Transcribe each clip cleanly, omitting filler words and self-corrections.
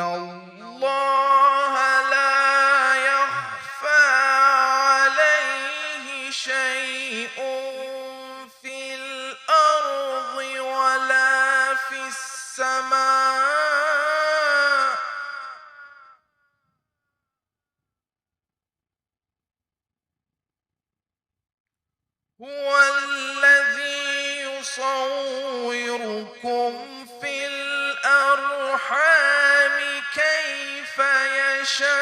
الله لا يخفى عليه شيء في الأرض ولا في السماء هو الذي يصوركم في الأرحام كيف يشاء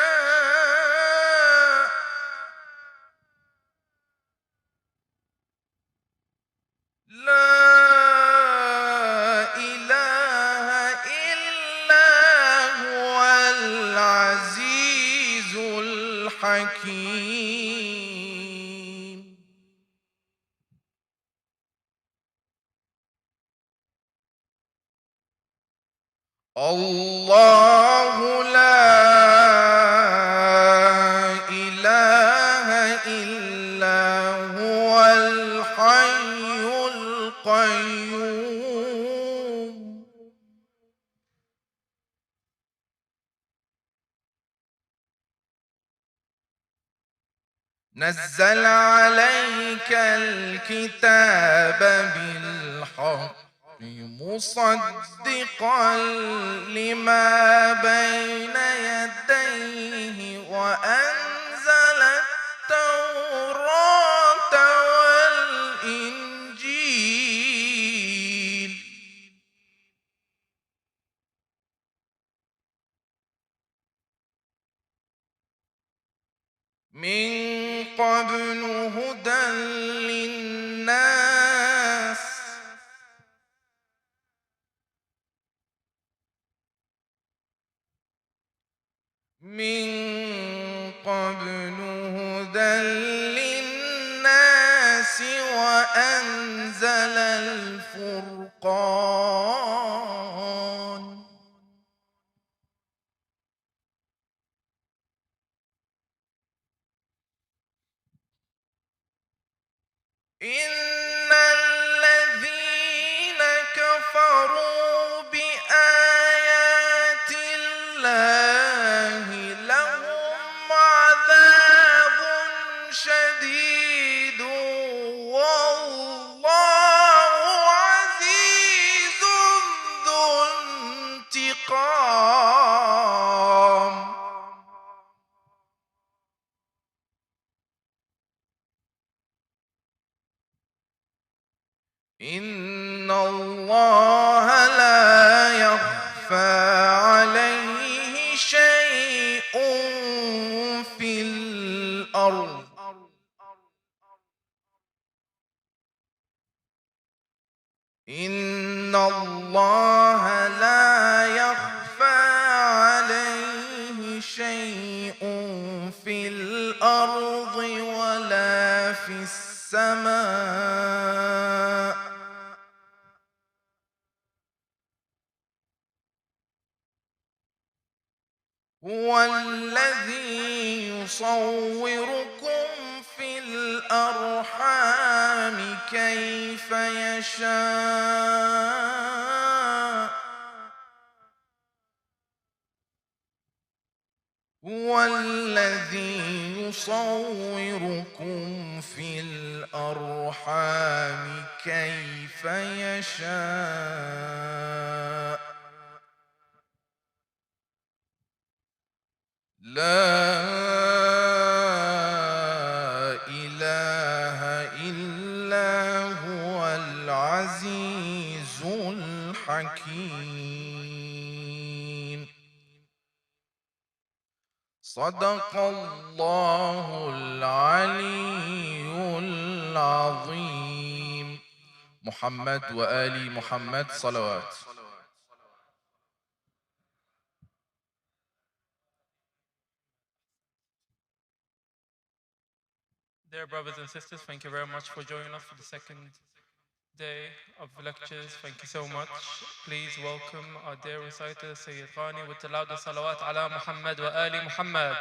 لا إله إلا هو العزيز الحكيم الله لا إله إلا هو الحي القيوم نزل عليك الكتاب بالحق مصدقا لما بين يديه وأنزل التوراة والإنجيل من قبل هدى للناس من قبل هدى للناس وأنزل الفرقان إن الذين كفروا بآيات الله لهم عذاب شديد والله عزيز ذو انتقام إن الله لا يخفى عليه شيء في الأرض إن الله لا يخفى عليه شيء في الأرض ولا في السماء هو الذي يصوركم في الأرحام كيف يشاء هو الذي يصوركم في الأرحام كيف يشاء لا إله إلا هو العزيز الحكيم صدق الله العلي العظيم محمد وآل محمد صلوات. Dear brothers and sisters, thank you very much for joining us for the second day of lectures. Thank you so much. Please welcome our dear reciter, Sayyid Ghani, with the loudest salawat ala Muhammad wa ali Muhammad.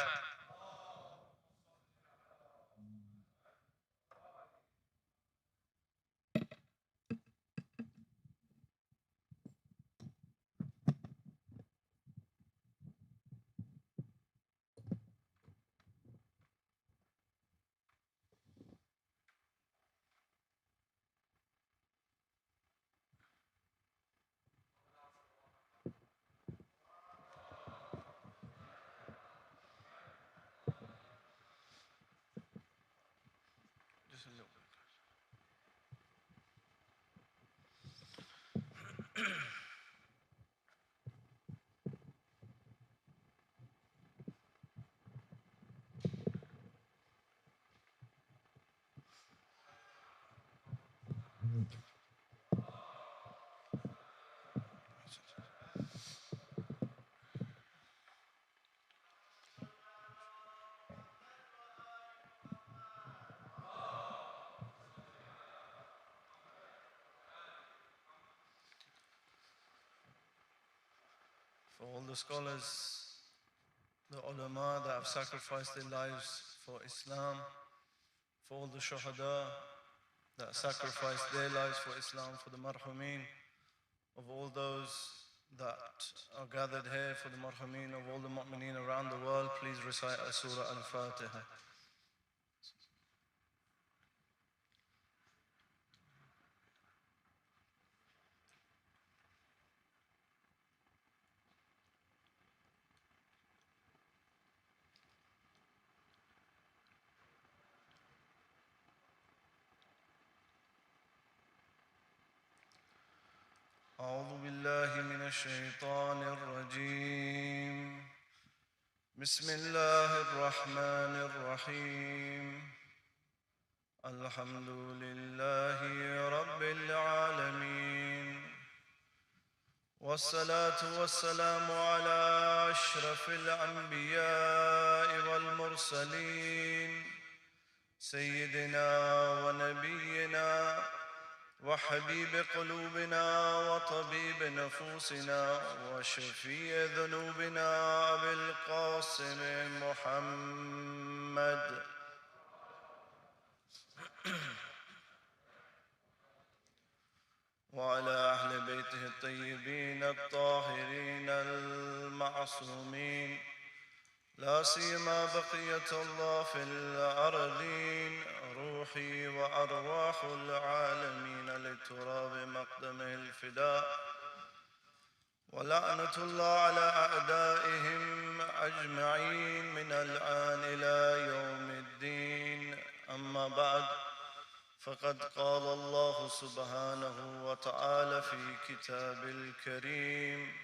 for all the scholars, the ulama that have sacrificed their lives for Islam, for all the shuhada that sacrificed their lives for Islam, for the marhumin, of all those that are gathered here, for the marhumin of all the mu'mineen around the world, please recite Surah Al-Fatiha. أعوذ بالله من الشيطان الرجيم بسم الله الرحمن الرحيم الحمد لله رب العالمين والصلاة والسلام على أشرف الأنبياء والمرسلين سيدنا ونبينا وحبيب قلوبنا وطبيب نفوسنا وشفيع ذنوبنا أبي القاسم محمد وعلى أهل بيته الطيبين الطاهرين المعصومين لا سيما بقية الله في الأرضين روحي وأرواح العالمين لتراب مقدمه الفداء ولعنة الله على أعدائهم أجمعين من الآن إلى يوم الدين أما بعد فقد قال الله سبحانه وتعالى في كتاب الكريم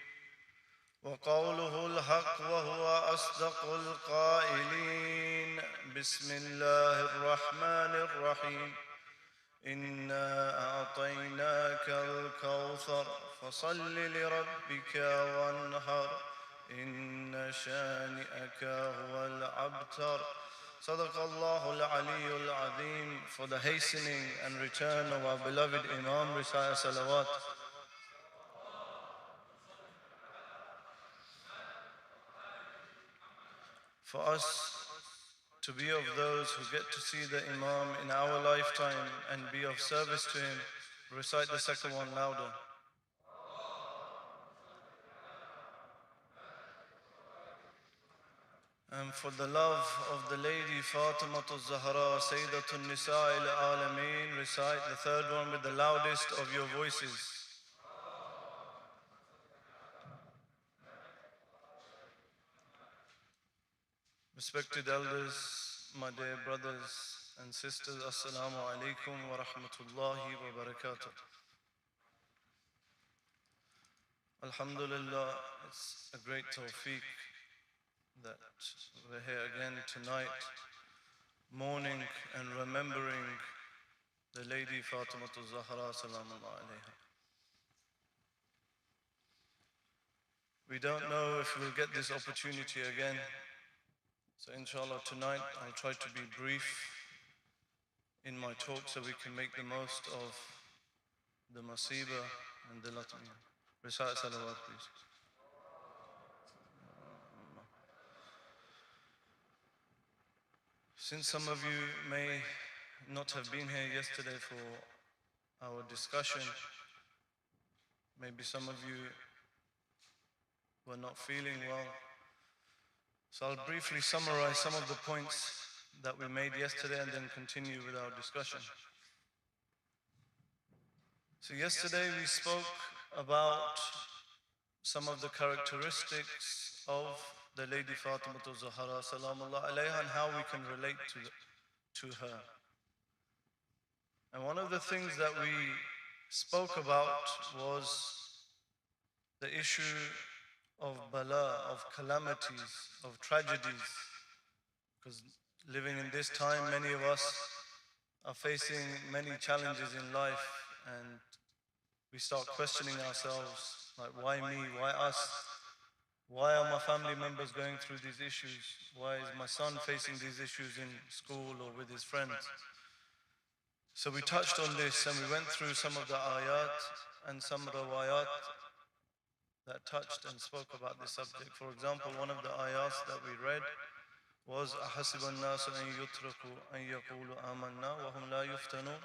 وقوله الحق وهو أصدق القائلين بسم الله الرحمن الرحيم إنا أعطيناك الكوثر فصل لربك وانحر إن شانئك هو الأبتر صدق الله العلي العظيم. For the hastening and return of our beloved Imam, recite salawat. For us to be of those who get to see the Imam in our lifetime and be of service to him, recite the second one louder. And for the love of the lady Fatimah al-Zahra, Sayyidatul Nisa al-Alameen, recite the third one with the loudest of your voices. Respected elders, my dear brothers and sisters, Assalamu alaikum wa rahmatullahi wa barakatuh. Alhamdulillah, it's a great tawfiq that we're here again tonight, mourning and remembering the lady Fatimah al-Zahra salamullah alayha. We don't know if we'll get this opportunity again. So inshallah tonight I'll try to be brief in my talk so we can make the most of the masiba and the latmiya. Recite salawat please. Since some of you may not have been here yesterday for our discussion, maybe some of you were not feeling well, so I'll briefly summarize some of the points that we made yesterday and then continue with our discussion. So yesterday we spoke about some of the characteristics of the lady Fatimah al-Zahra salamullah alayha and how we can relate to her. And one of the things that we spoke about was the issue of bala, of calamities, of tragedies. Because living in this time, many of us are facing many challenges in life and we start questioning ourselves, like why me, why us? Why are my family members going through these issues? Why is my son facing these issues in school or with his friends? So we touched on this and we went through some of the ayat and some rawayat that touched and spoke about this subject. For example, one of the ayahs that we read was أَحَسِبَ النَّاسُ أَن يُتْرَكُوا أَن يَقُولُوا آمَنَّا وَهُمْ لَا يُفْتَنُونَ.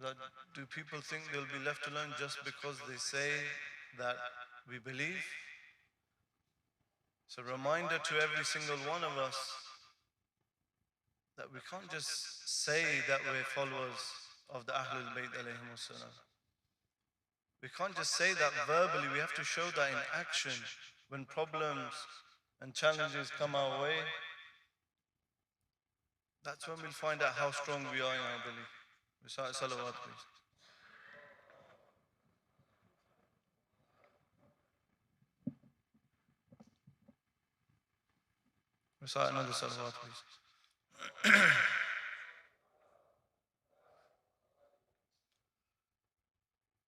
That do people think they'll be left alone just because they say that we believe? It's a reminder to every single one of us that we can't just say that we're followers of the Ahlul Bayt alayhimus salam. We can't just say that verbally, we have to show that in action. When problems and challenges come our way, that's when we'll find out how strong we are in our belief. Recite salawat, please. Recite another salawat, please.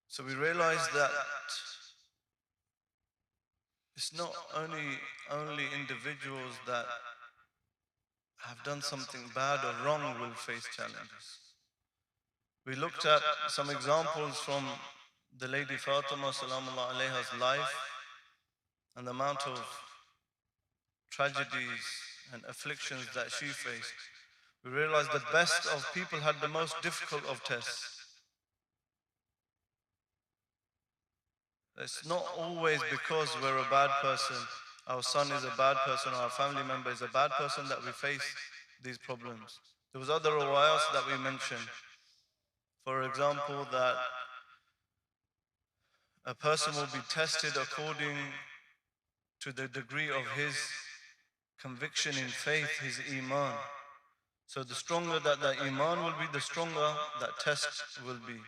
So we realize that it's not only individuals that have done something bad or wrong will face challenges. We looked at some examples from the Lady Fatimah salamullah alayha's life and the amount of tragedies and afflictions that she faced. We realized the best of people had the most difficult of tests. It's not always because we're a bad person, our son is a bad person, or our family member is a bad person that we face these problems. There was other riwayas that we mentioned. For example, that a person will be tested according to the degree of his conviction in faith, his iman. So the stronger that the iman will be, the stronger that test will be.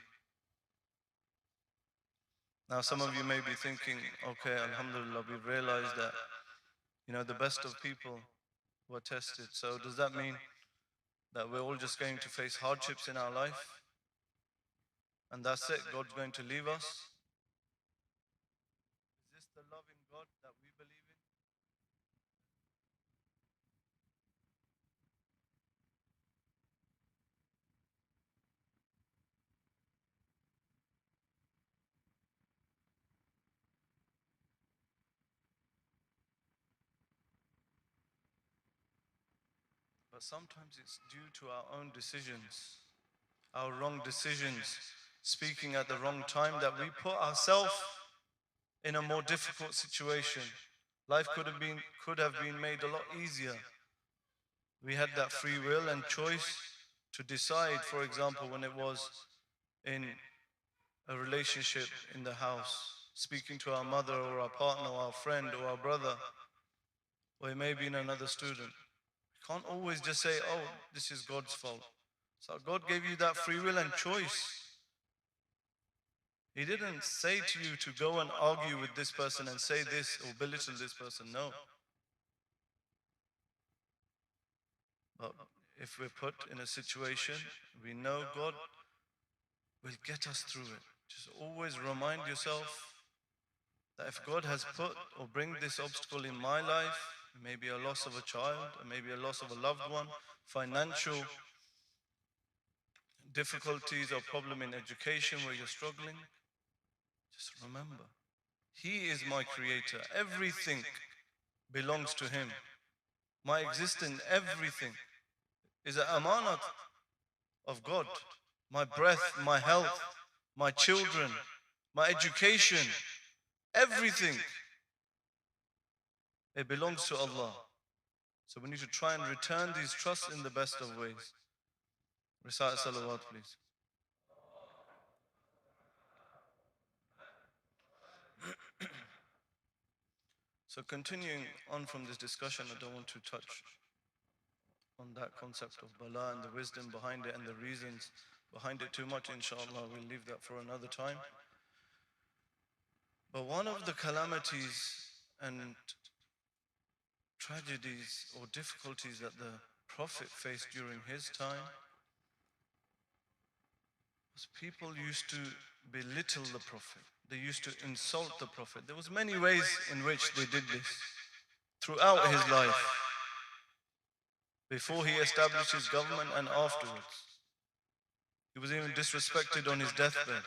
Now some of you may be thinking, okay, alhamdulillah, we've realized that, the best of people were tested. So does that mean that we're all just going to face hardships in our life? And that's it, God's going to leave us? Is this the love in God that we believe in? But sometimes it's due to our own decisions, our wrong decisions, speaking at the wrong time, that we put ourselves in a more difficult situation. Life could have been made a lot easier. We had that free will and choice to decide, for example, when it was in a relationship in the house, speaking to our mother or our partner or our friend or our brother, or maybe in another student. We can't always just say, oh, this is God's fault. So God gave you that free will and choice. He didn't say to you to go and argue with this person and say this or belittle this person, no. But if we're put in a situation, we know God will get us through it. Just always remind yourself that if God has put or bring this obstacle in my life, maybe a loss of a child, or maybe a loss of a loved one, financial difficulties or problem in education where you're struggling, just remember, He is my creator. Everything belongs to Him. My existence, everything is an amanat of God. My breath, my health, my children, my education, everything, it belongs to Allah. So we need to try and return these trusts in the best of ways. Recite salawat, please. So continuing on from this discussion, I don't want to touch on that concept of bala and the wisdom behind it and the reasons behind it too much, inshallah. We'll leave that for another time. But one of the calamities and tragedies or difficulties that the Prophet faced during his time was people used to belittle the Prophet. They used to insult the Prophet. There was many ways in which they did this throughout his life, before he established his government and afterwards. He was even disrespected on his deathbed.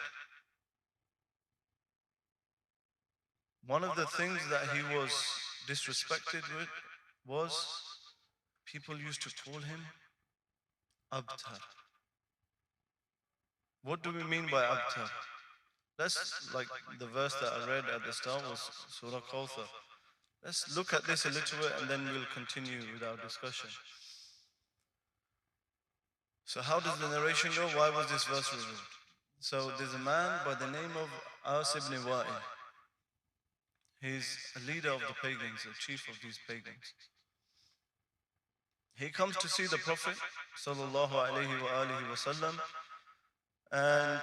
One of the things that he was disrespected with was people used to call him Abtar. What do we mean by Abtar? Let's, like the verse that I read at the start was Surah Kawthar. Let's look at this a little bit and then we'll continue with our discussion. So how does the narration go? Why was this verse revealed? So there's a man by the name of As ibn Wa'il. He's a leader of the pagans, a chief of these pagans. He comes to see the Prophet sallallahu alaihi wasallam, and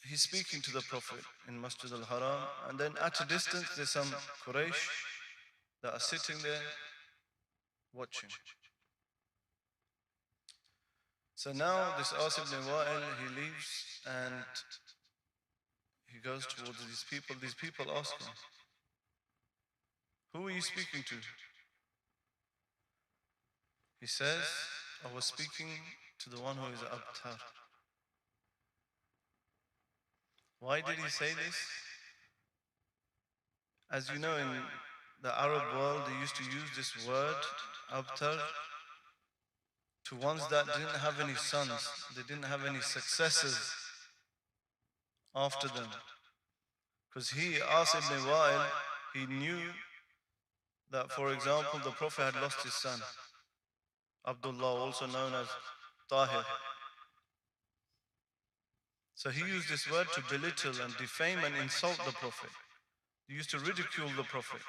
he's speaking to the Prophet in Masjid al-Haram, and then at a distance there's some Quraysh that are sitting there watching. So now this As ibn Wa'il, he leaves and he goes towards these people. These people ask him, "Who are you speaking to?" He says, "I was speaking to the one who is Abtar." Why did he say this? As you know, in the Arab world, they used to use this word, Abtar, to ones that didn't have any sons, they didn't have any successors after them. Because he, As ibn Wa'il, he knew that, for example, the Prophet had lost his son, Abdullah, also known as Tahir. So he used this word to belittle and defame and insult the Prophet. He used to ridicule the Prophet.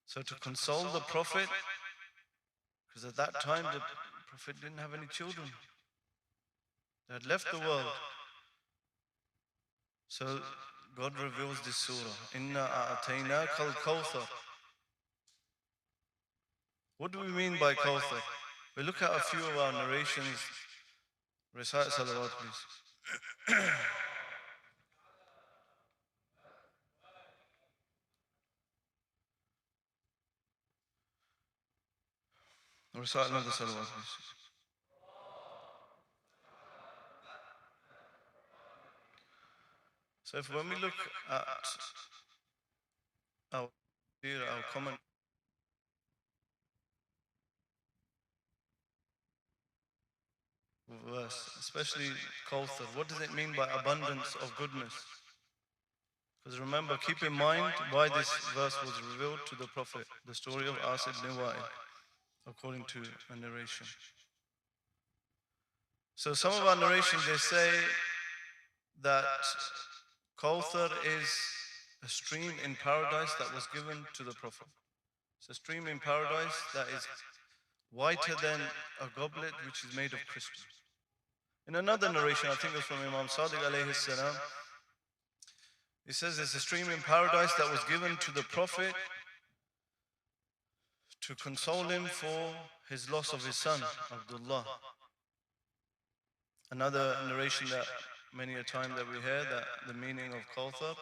So to console the Prophet, because at that time the Prophet didn't have any children. They had left the world. So God reveals this surah, Inna a'ataynaka al-kawthar. What do we mean by Kawthar? We look at a few of our narrations. Recite salawat, please. Recite another salawat, please. So if when we look at our comment, verse, especially Kawthar, what does it mean by abundance of goodness? Because remember, keep in mind why this verse was revealed to the Prophet, the story of As ibn Wa'il, according to a narration. So some of our narrations, they say that Kawthar is a stream in paradise that was given to the Prophet. It's a stream in paradise that is whiter than a goblet which is made of crystal. In another narration, I think it's from Imam Sadiq alayhi salam, he says there's a stream in paradise that was given to the Prophet to console him for his loss of his son, Abdullah. Another narration that many a time that we hear, that the meaning of Kawthar,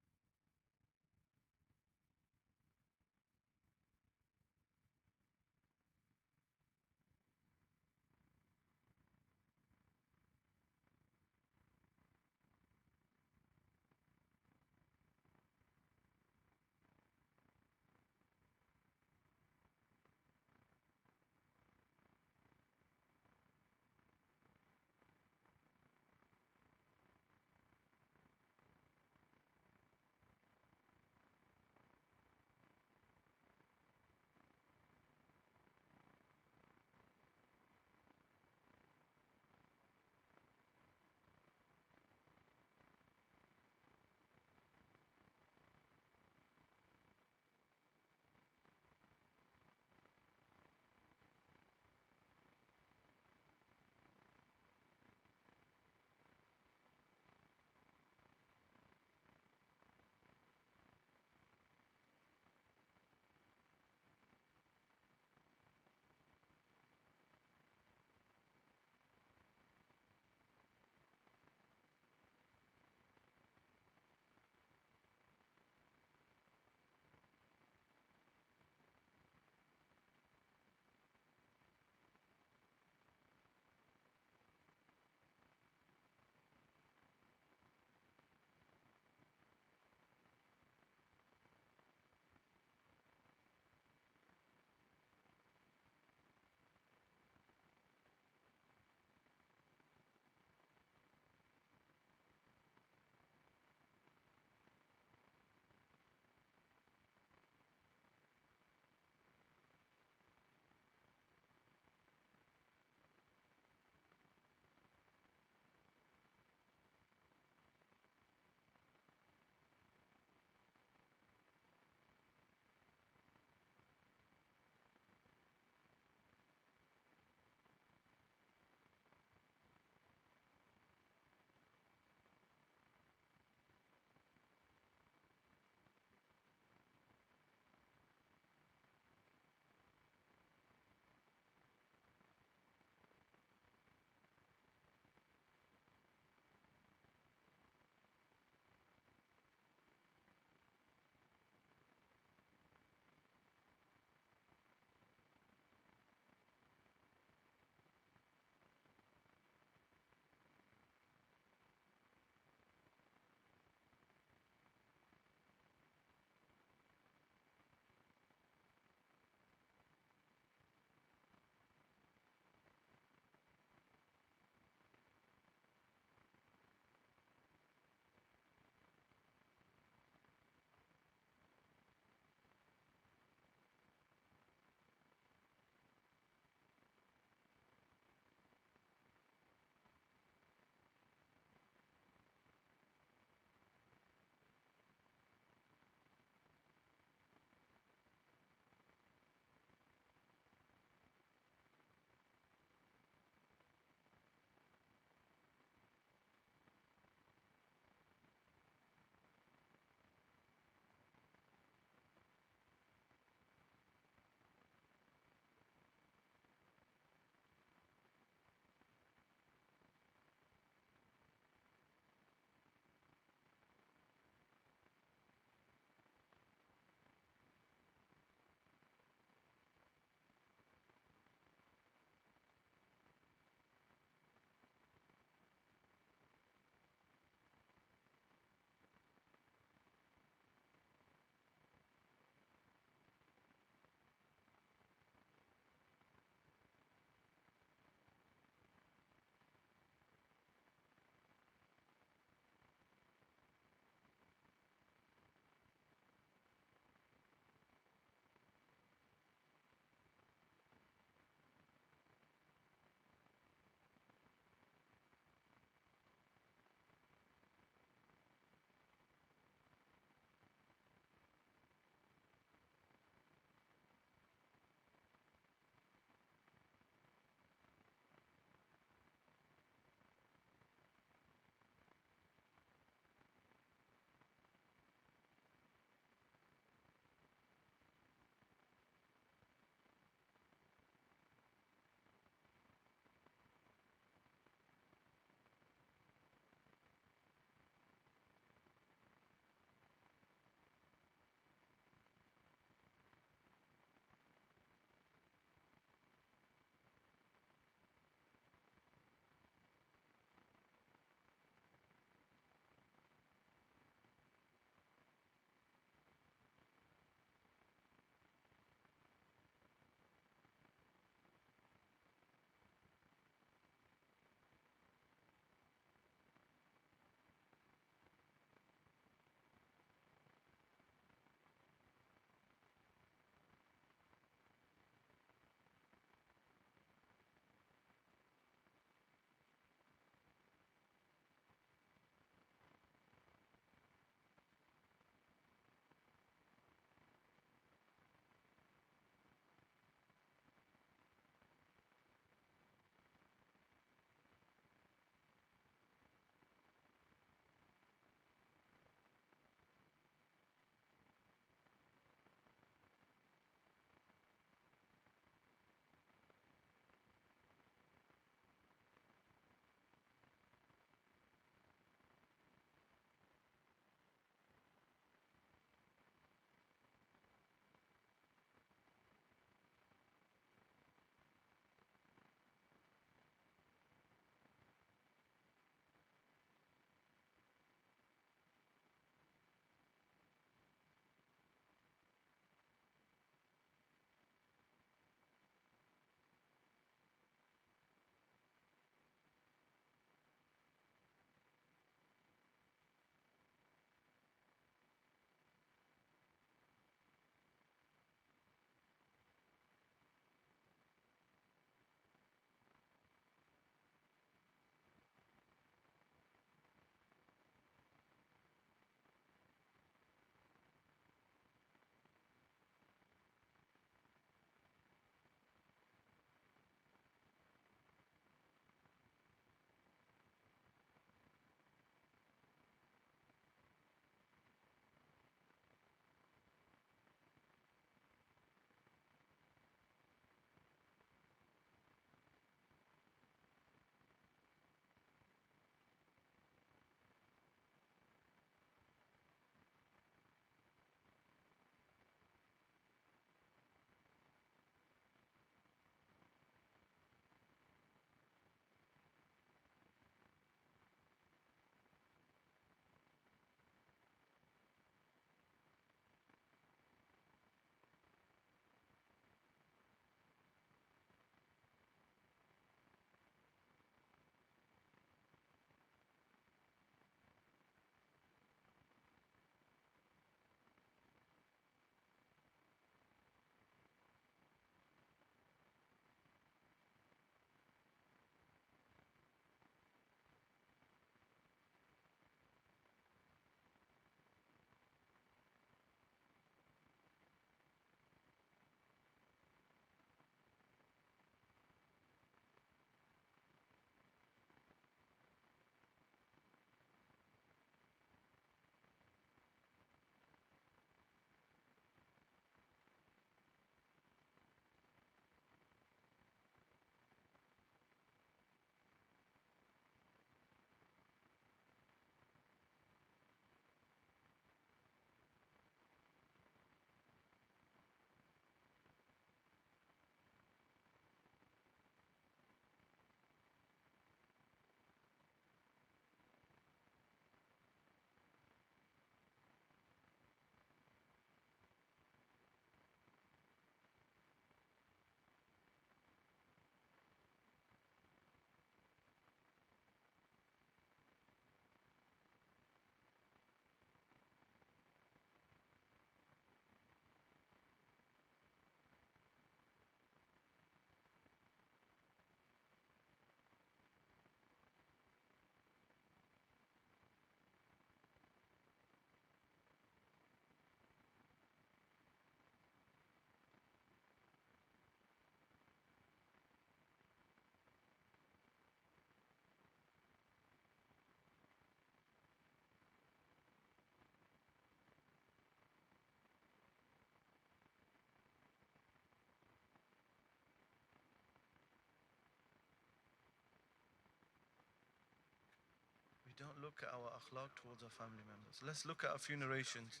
not look at our akhlaq towards our family members. Let's look at a few narrations.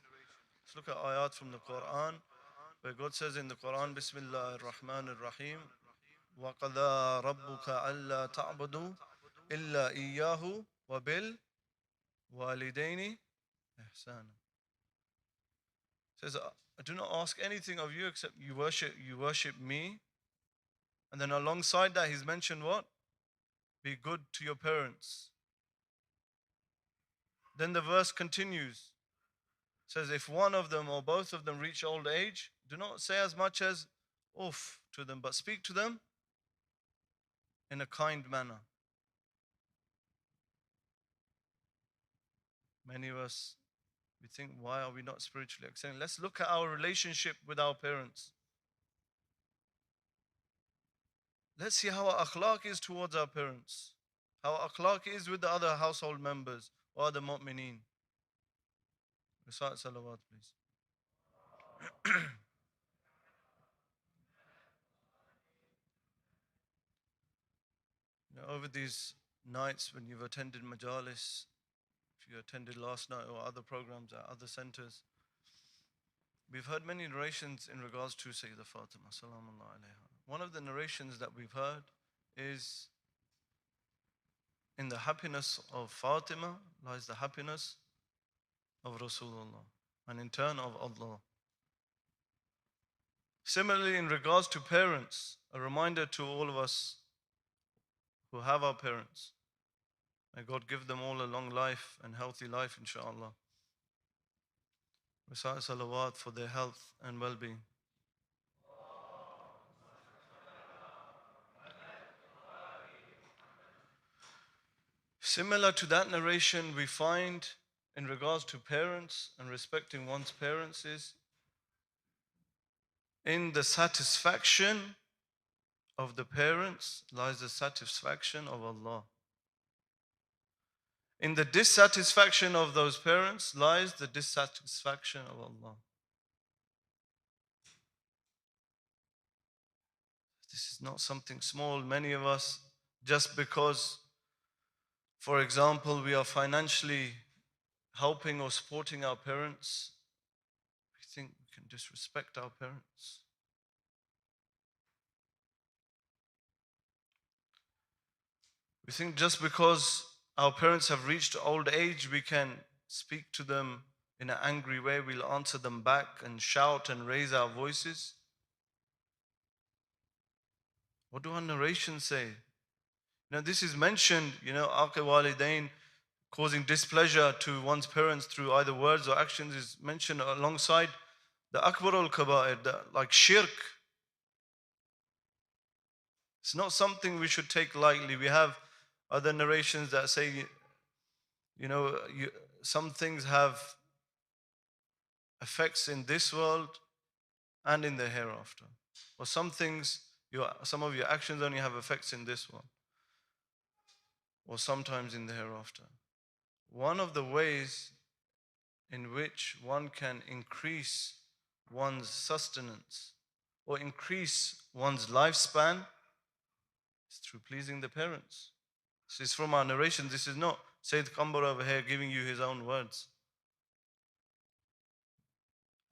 Let's look at ayat from the Quran, where God says in the Quran, Bismillah ar-Rahman ar-Rahim, وَقَضَى رَبُّكَ أَلَّا تَعْبُدُوا إِلَّا إِيَّاهُ وَبِالْوَالِدَيْنِ إِحْسَانًا. Says, I do not ask anything of you except you worship me. And then alongside that, he's mentioned what? Be good to your parents. Then the verse continues. Says, if one of them or both of them reach old age, do not say as much as oof to them, but speak to them in a kind manner. Many of us, we think, why are we not spiritually excelling? Let's look at our relationship with our parents. Let's see how our akhlaq is towards our parents, how our akhlaq is with the other household members or the mu'mineen. Recite salawat, please. Over these nights when you've attended Majalis, if you attended last night or other programs at other centers, we've heard many narrations in regards to Sayyidah Fatimah, salamullah alayha. One of the narrations that we've heard is, in the happiness of Fatima lies the happiness of Rasulullah, and in turn of Allah. Similarly, in regards to parents, a reminder to all of us who have our parents, may God give them all a long life and healthy life, inshaAllah. Recite salawat for their health and well-being. Similar to that narration, we find in regards to parents and respecting one's parents is in the satisfaction of the parents lies the satisfaction of Allah. In the dissatisfaction of those parents lies the dissatisfaction of Allah. This is not something small. Many of us, just because, for example, we are financially helping or supporting our parents, we think we can disrespect our parents. We think just because our parents have reached old age, we can speak to them in an angry way, we'll answer them back and shout and raise our voices. What do our narrations say? This is mentioned, Aqi Walidain, causing displeasure to one's parents through either words or actions, is mentioned alongside the Akbar al-Kaba'ir, like shirk. It's not something we should take lightly. We have other narrations that say, some things have effects in this world and in the hereafter. Or some things, some of your actions only have effects in this world, or sometimes in the hereafter. One of the ways in which one can increase one's sustenance or increase one's lifespan is through pleasing the parents. This is from our narration. This is not Sayyid Kamber over here giving you his own words.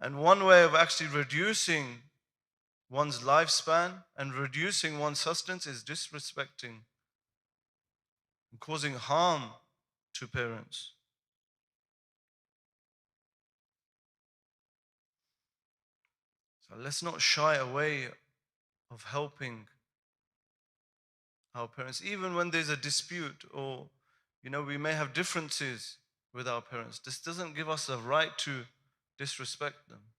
And one way of actually reducing one's lifespan and reducing one's sustenance is disrespecting and causing harm to parents. So let's not shy away of helping our parents, even when there's a dispute or, we may have differences with our parents. This doesn't give us a right to disrespect them.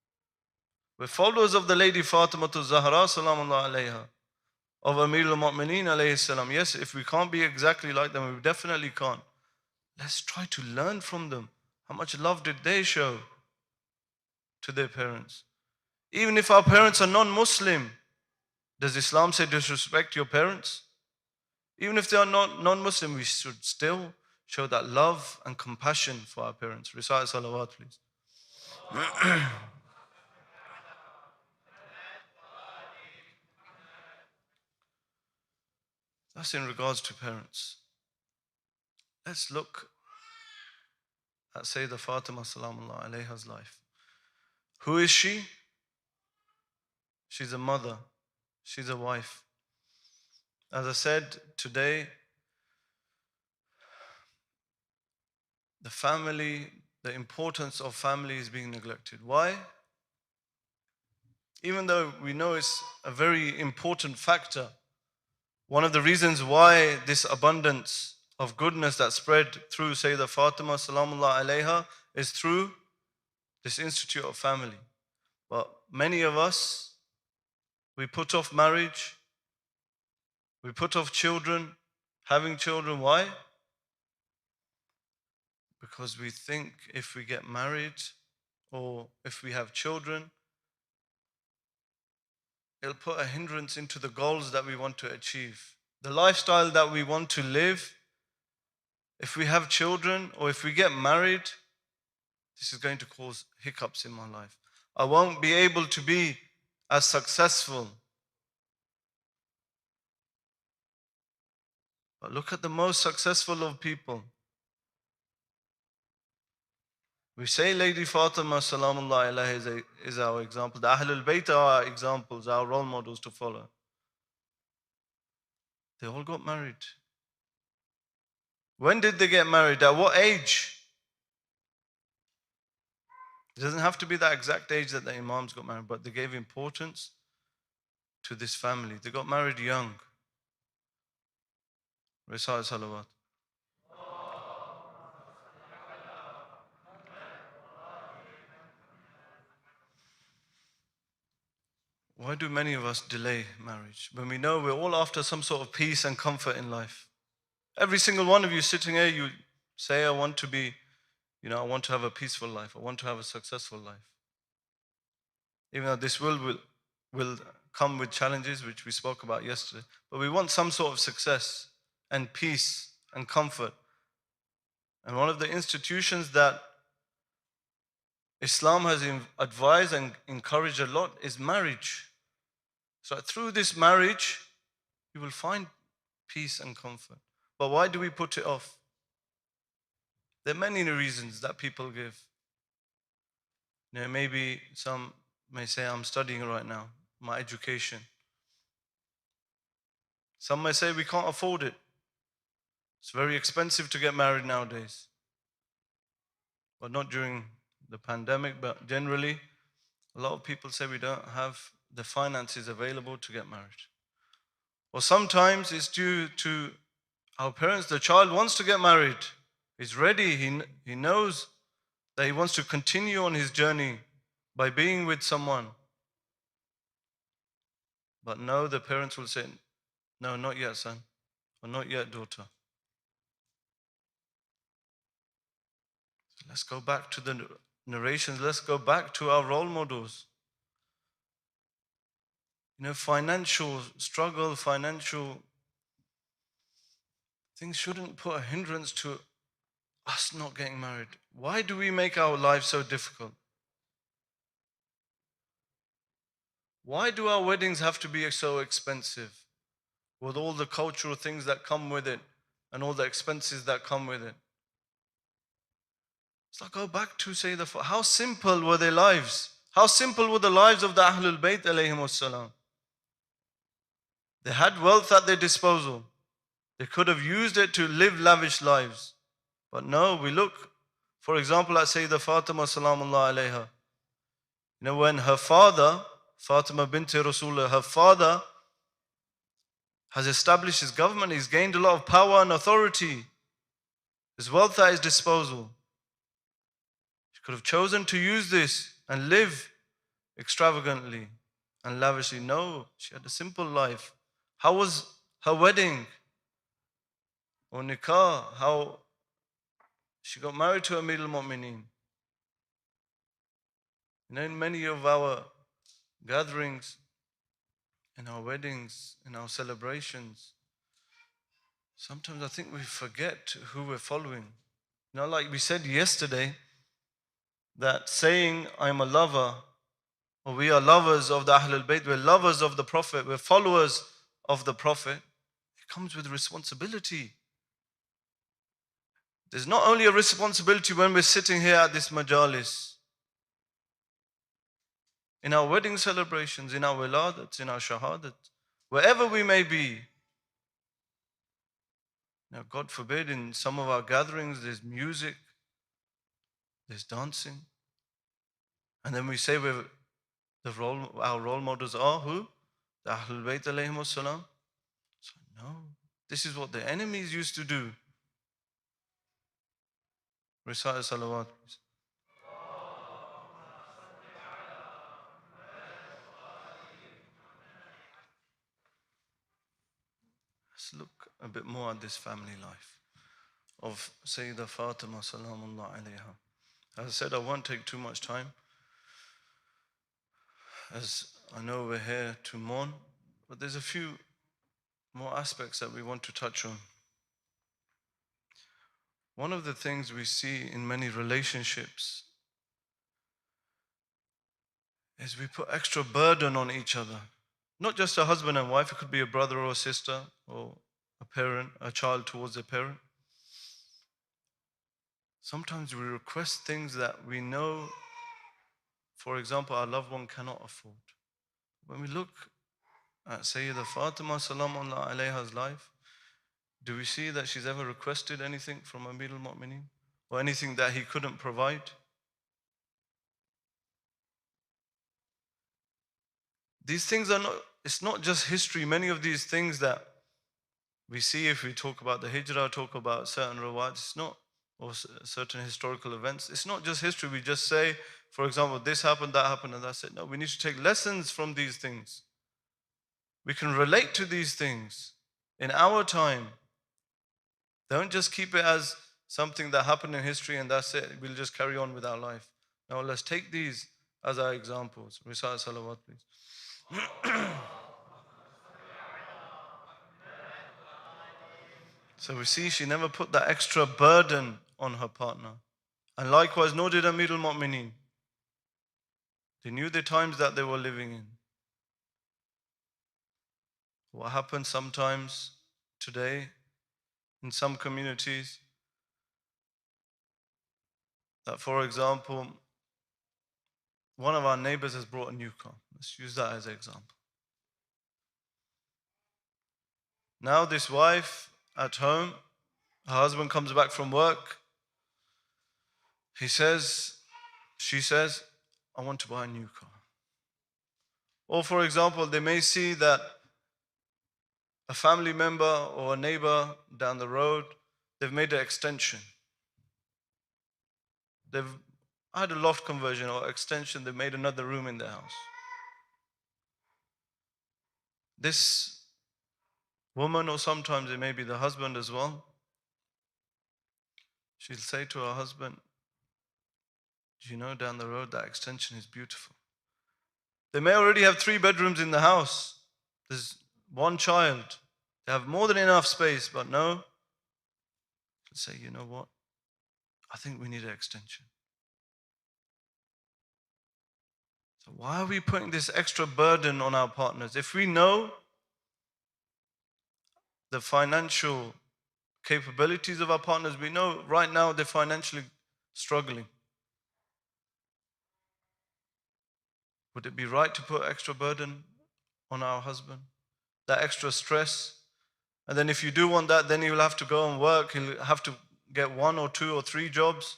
We're followers of the Lady Fatimah Zahra, salamullah alayha, of Amir al-Mu'mineen alayhi salam. Yes, if we can't be exactly like them, we definitely can't. Let's try to learn from them. How much love did they show to their parents? Even if our parents are non-Muslim, does Islam say disrespect your parents? Even if they are not non-Muslim, we should still show that love and compassion for our parents. Recite salawat, please. That's in regards to parents. Let's look at Sayyidah Fatimah salamullah alayha's life. Who is she? She's a mother. She's a wife. As I said, today, the family, the importance of family is being neglected. Why? Even though we know it's a very important factor, one of the reasons why this abundance of goodness that spread through Sayyidah Fatimah salamullah alayha is through this institute of family. But many of us, we put off marriage, we put off children, having children. Why? Because we think if we get married or if we have children, it'll put a hindrance into the goals that we want to achieve. The lifestyle that we want to live, if we have children or if we get married, this is going to cause hiccups in my life. I won't be able to be as successful. But look at the most successful of people. We say Lady Fatima salamullah alayha is our example. The Ahlul Bayt are our examples, our role models to follow. They all got married. When did they get married? At what age? It doesn't have to be that exact age that the Imams got married, but they gave importance to this family. They got married young. Recite salawat. Why do many of us delay marriage when we know we're all after some sort of peace and comfort in life? Every single one of you sitting here, you say, I want to be, I want to have a peaceful life. I want to have a successful life. Even though this world will come with challenges, which we spoke about yesterday. But we want some sort of success and peace and comfort. And one of the institutions that Islam has advised and encouraged a lot is marriage. So through this marriage, you will find peace and comfort. But why do we put it off? There are many reasons that people give. Maybe some may say, I'm studying right now, my education. Some may say, we can't afford it. It's very expensive to get married nowadays. But not during the pandemic, but generally, a lot of people say we don't have the finances available to get married. Or sometimes it's due to our parents. The child wants to get married. He's ready. He knows that he wants to continue on his journey by being with someone. But no, the parents will say, no, not yet, son, or not yet, daughter. So let's go back to the narrations. Let's go back to our role models. Financial struggle, financial things shouldn't put a hindrance to us not getting married. Why do we make our lives so difficult? Why do our weddings have to be so expensive with all the cultural things that come with it and all the expenses that come with it? So go back to say how simple were their lives? How simple were the lives of the Ahlul Bayt alayhim salam? They had wealth at their disposal. They could have used it to live lavish lives. But no, we look, for example, at Sayyidah Fatimah salamullah alayha. When her father, Fatima binti Rasulullah, her father has established his government, he's gained a lot of power and authority. His wealth at his disposal. She could have chosen to use this and live extravagantly and lavishly. No, she had a simple life. How was her wedding or nikah? How she got married to Amir al-Mu'mineen. In many of our gatherings, in our weddings, in our celebrations, sometimes I think we forget who we're following. Like we said yesterday, that saying, I'm a lover, or we are lovers of the Ahlul Bayt, we're lovers of the Prophet, we're followers of the Prophet, it comes with responsibility. There's not only a responsibility when we're sitting here at this majalis, in our wedding celebrations, in our wiladats, in our shahadat, wherever we may be. Now, God forbid, in some of our gatherings, there's music, there's dancing. And then we say our role models are who? The Ahlul Bayt alayhimus salam. So no, this is what the enemies used to do. Recite salawat, please. Let's look a bit more at this family life of Sayyidah Fatimah salamullah alayha. As I said, I won't take too much time, as I know we're here to mourn, but there's a few more aspects that we want to touch on. One of the things we see in many relationships is we put extra burden on each other. Not just a husband and wife, it could be a brother or a sister or a parent, a child towards a parent. Sometimes we request things that we know, for example, our loved one cannot afford. When we look at Sayyidah Fatimah salamullah alayha's life, do we see that she's ever requested anything from Amir al-Mu'mineen or anything that he couldn't provide? These things are not, it's not just history. Many of these things that we see, if we talk about the hijrah, talk about certain rawat, it's not, or certain historical events, it's not just history. We just say, for example, this happened, that happened, and that's it. No, we need to take lessons from these things. We can relate to these things in our time. Don't just keep it as something that happened in history and that's it. We'll just carry on with our life. Now let's take these as our examples. Recite salawat, please. So we see she never put that extra burden on her partner. And likewise, nor did Amir al-Mu'mineen. They knew the times that they were living in. What happens sometimes today in some communities, that, for example, one of our neighbors has brought a new car. Let's use that as an example. Now this wife at home, her husband comes back from work. She says, I want to buy a new car. Or for example, they may see that a family member or a neighbor down the road, they've made an extension. They've had a loft conversion or extension, they've made another room in their house. This woman, or sometimes it may be the husband as well, she'll say to her husband, do you know down the road that extension is beautiful? They may already have 3 bedrooms in the house. There's 1 child. They have more than enough space, but no. She'll say, you know what? I think we need an extension. So why are we putting this extra burden on our partners? If we know the financial capabilities of our partners, we know right now they're financially struggling. Would it be right to put extra burden on our husband? That extra stress? And then if you do want that, then he'll have to go and work. He'll have to get 1 or 2 or 3 jobs.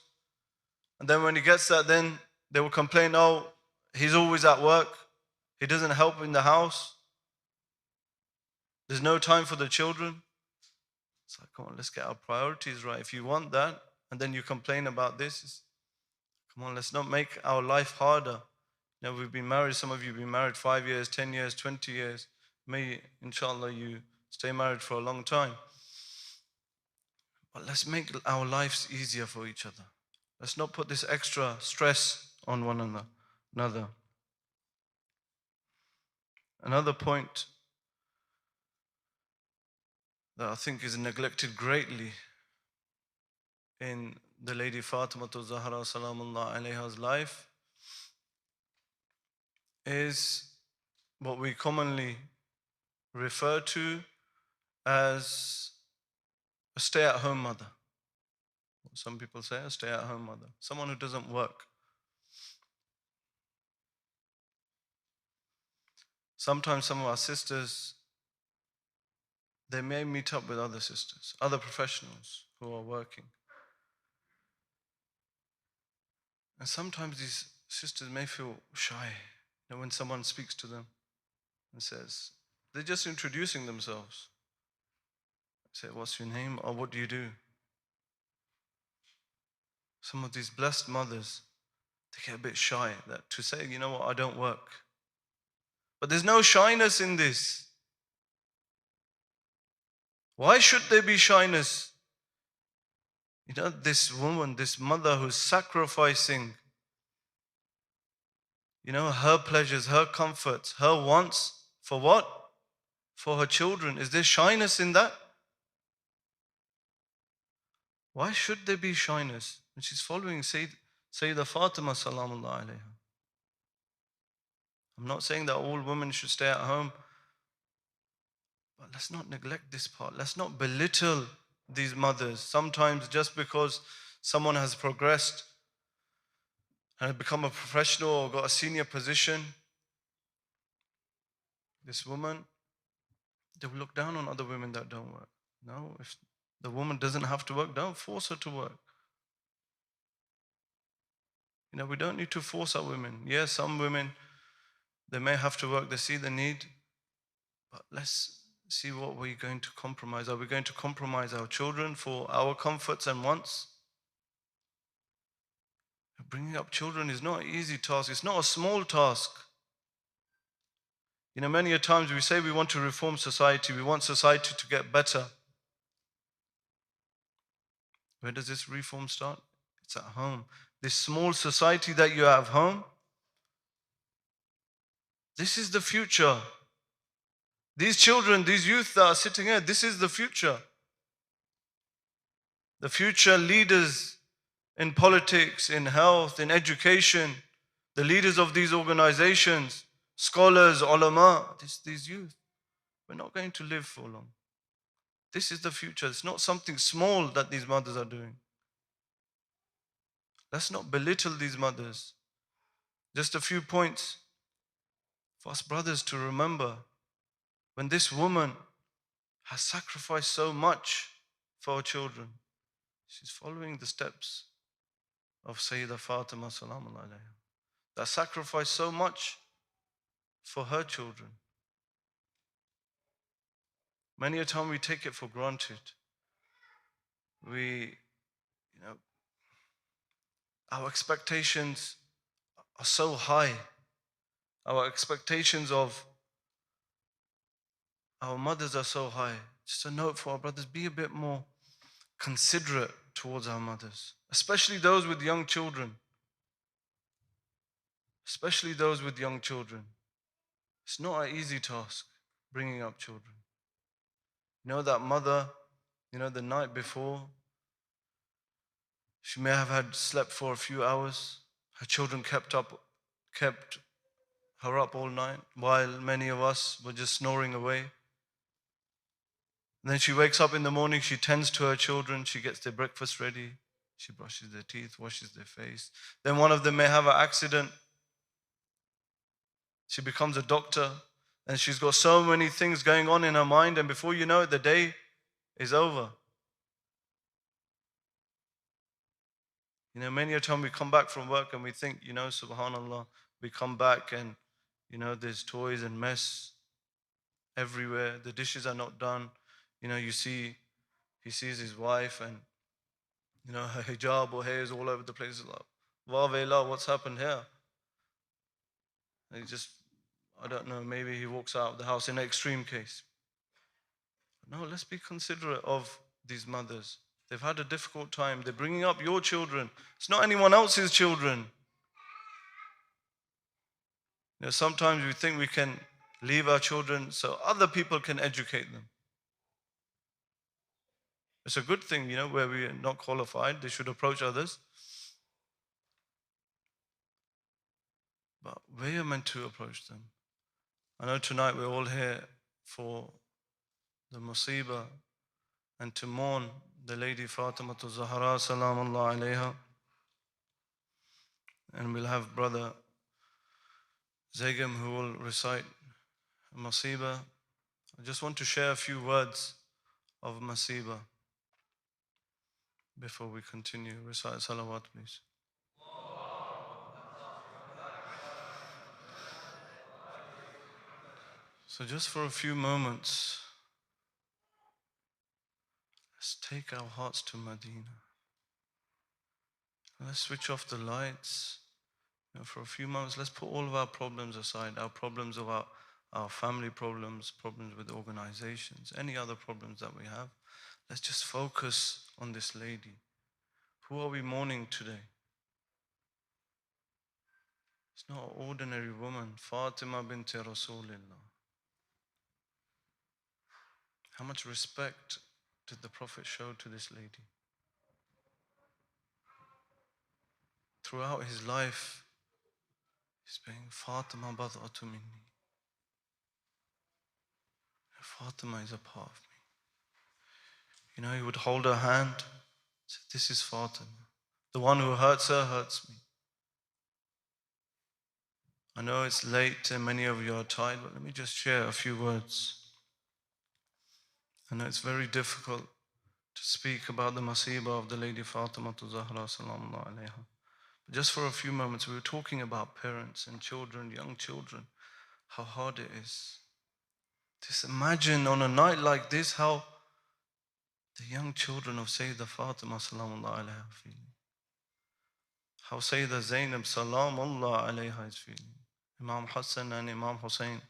And then when he gets that, then they will complain, oh, he's always at work. He doesn't help in the house. There's no time for the children. It's like, come on, let's get our priorities right. If you want that, and then you complain about this, come on, let's not make our life harder. You know, we've been married, some of you have been married 5 years, 10 years, 20 years. May, inshallah, you stay married for a long time. But let's make our lives easier for each other. Let's not put this extra stress on one another. Another point that I think is neglected greatly in the Lady Fatimah Zahra salamullah alayha's life is what we commonly refer to as a stay-at-home mother. some people say a stay-at-home mother, someone who doesn't work. Sometimes some of our sisters, they may meet up with other sisters, other professionals who are working. And sometimes these sisters may feel shy, when someone speaks to them and says, they're just introducing themselves. Say, what's your name or what do you do? Some of these blessed mothers, they get a bit shy that to say, you know what, I don't work. But there's no shyness in this. Why should there be shyness? This woman, this mother who's sacrificing, her pleasures, her comforts, her wants, for what? For her children. Is there shyness in that? Why should there be shyness? And she's following Sayyidah Fatimah salamullah alayha. I'm not saying that all women should stay at home, but let's not neglect this part. Let's not belittle these mothers. Sometimes just because someone has progressed and become a professional or got a senior position, this woman, they will look down on other women that don't work. No, if the woman doesn't have to work, don't force her to work. We don't need to force our women. Yes, some women, they may have to work, they see the need, but let's see what we're going to compromise. Are we going to compromise our children for our comforts and wants? Bringing up children is not an easy task. It's not a small task. Many a times we say we want to reform society, we want society to get better. Where does this reform start? It's at home. This small society that you have home, this is the future. These children, these youth that are sitting here, this is the future. The future leaders in politics, in health, in education, the leaders of these organizations, scholars, ulama, these youth. We're not going to live for long. This is the future. It's not something small that these mothers are doing. Let's not belittle these mothers. Just a few points for us brothers to remember. When this woman has sacrificed so much for her children, she's following the steps of Sayyidah Fatimah salamullah alayha, that sacrificed so much for her children. Many a time we take it for granted. Our expectations are so high. Our expectations of our mothers are so high. Just a note for our brothers, be a bit more considerate towards our mothers, especially those with young children. Especially those with young children. It's not an easy task, bringing up children. That mother, the night before, she may have had slept for a few hours. Her children kept her up all night, while many of us were just snoring away. And then she wakes up in the morning, she tends to her children, she gets their breakfast ready, she brushes their teeth, washes their face. Then one of them may have an accident. She becomes a doctor, and she's got so many things going on in her mind, and before you know it, the day is over. Many a time we come back from work and we think, subhanAllah, we come back and, there's toys and mess everywhere. The dishes are not done. He sees his wife and, her hijab or hair is all over the place. He's like, Vale, what's happened here? And I don't know, maybe he walks out of the house in an extreme case. No, let's be considerate of these mothers. They've had a difficult time. They're bringing up your children. It's not anyone else's children. Sometimes we think we can leave our children so other people can educate them. It's a good thing, where we are not qualified, they should approach others. But we are meant to approach them. I know tonight we're all here for the musibah and to mourn the Lady Fatimah Zahra Salamullah Alayha. And we'll have Brother Zaigham who will recite Masiba. I just want to share a few words of Masiba before we continue. Recite salawat, please. So just for a few moments, let's take our hearts to Medina. Let's switch off the lights. For a few moments, let's put all of our problems aside, our problems of our family problems with organizations, any other problems that we have. Let's just focus on this lady. Who are we mourning today? It's not an ordinary woman, Fatimah binti Rasulillah. How much respect did the Prophet show to this lady? Throughout his life, he's saying, Fatima bad'atu minni. Fatima is a part of me. You know, he would hold her hand, say, this is Fatima. The one who hurts her hurts me. I know it's late and many of you are tired, but let me just share a few words. I know it's very difficult to speak about the Masiba of the Lady Fatimah Zahra Salamullah Alayha. But just for a few moments, we were talking about parents and children, young children, how hard it is. Just imagine on a night like this how the young children of Sayyidah Fatimah Salamullah Alayha are feeling. How Sayyidah Zainab Salamullah Alayha is feeling. Imam Hussain and Imam Hussain.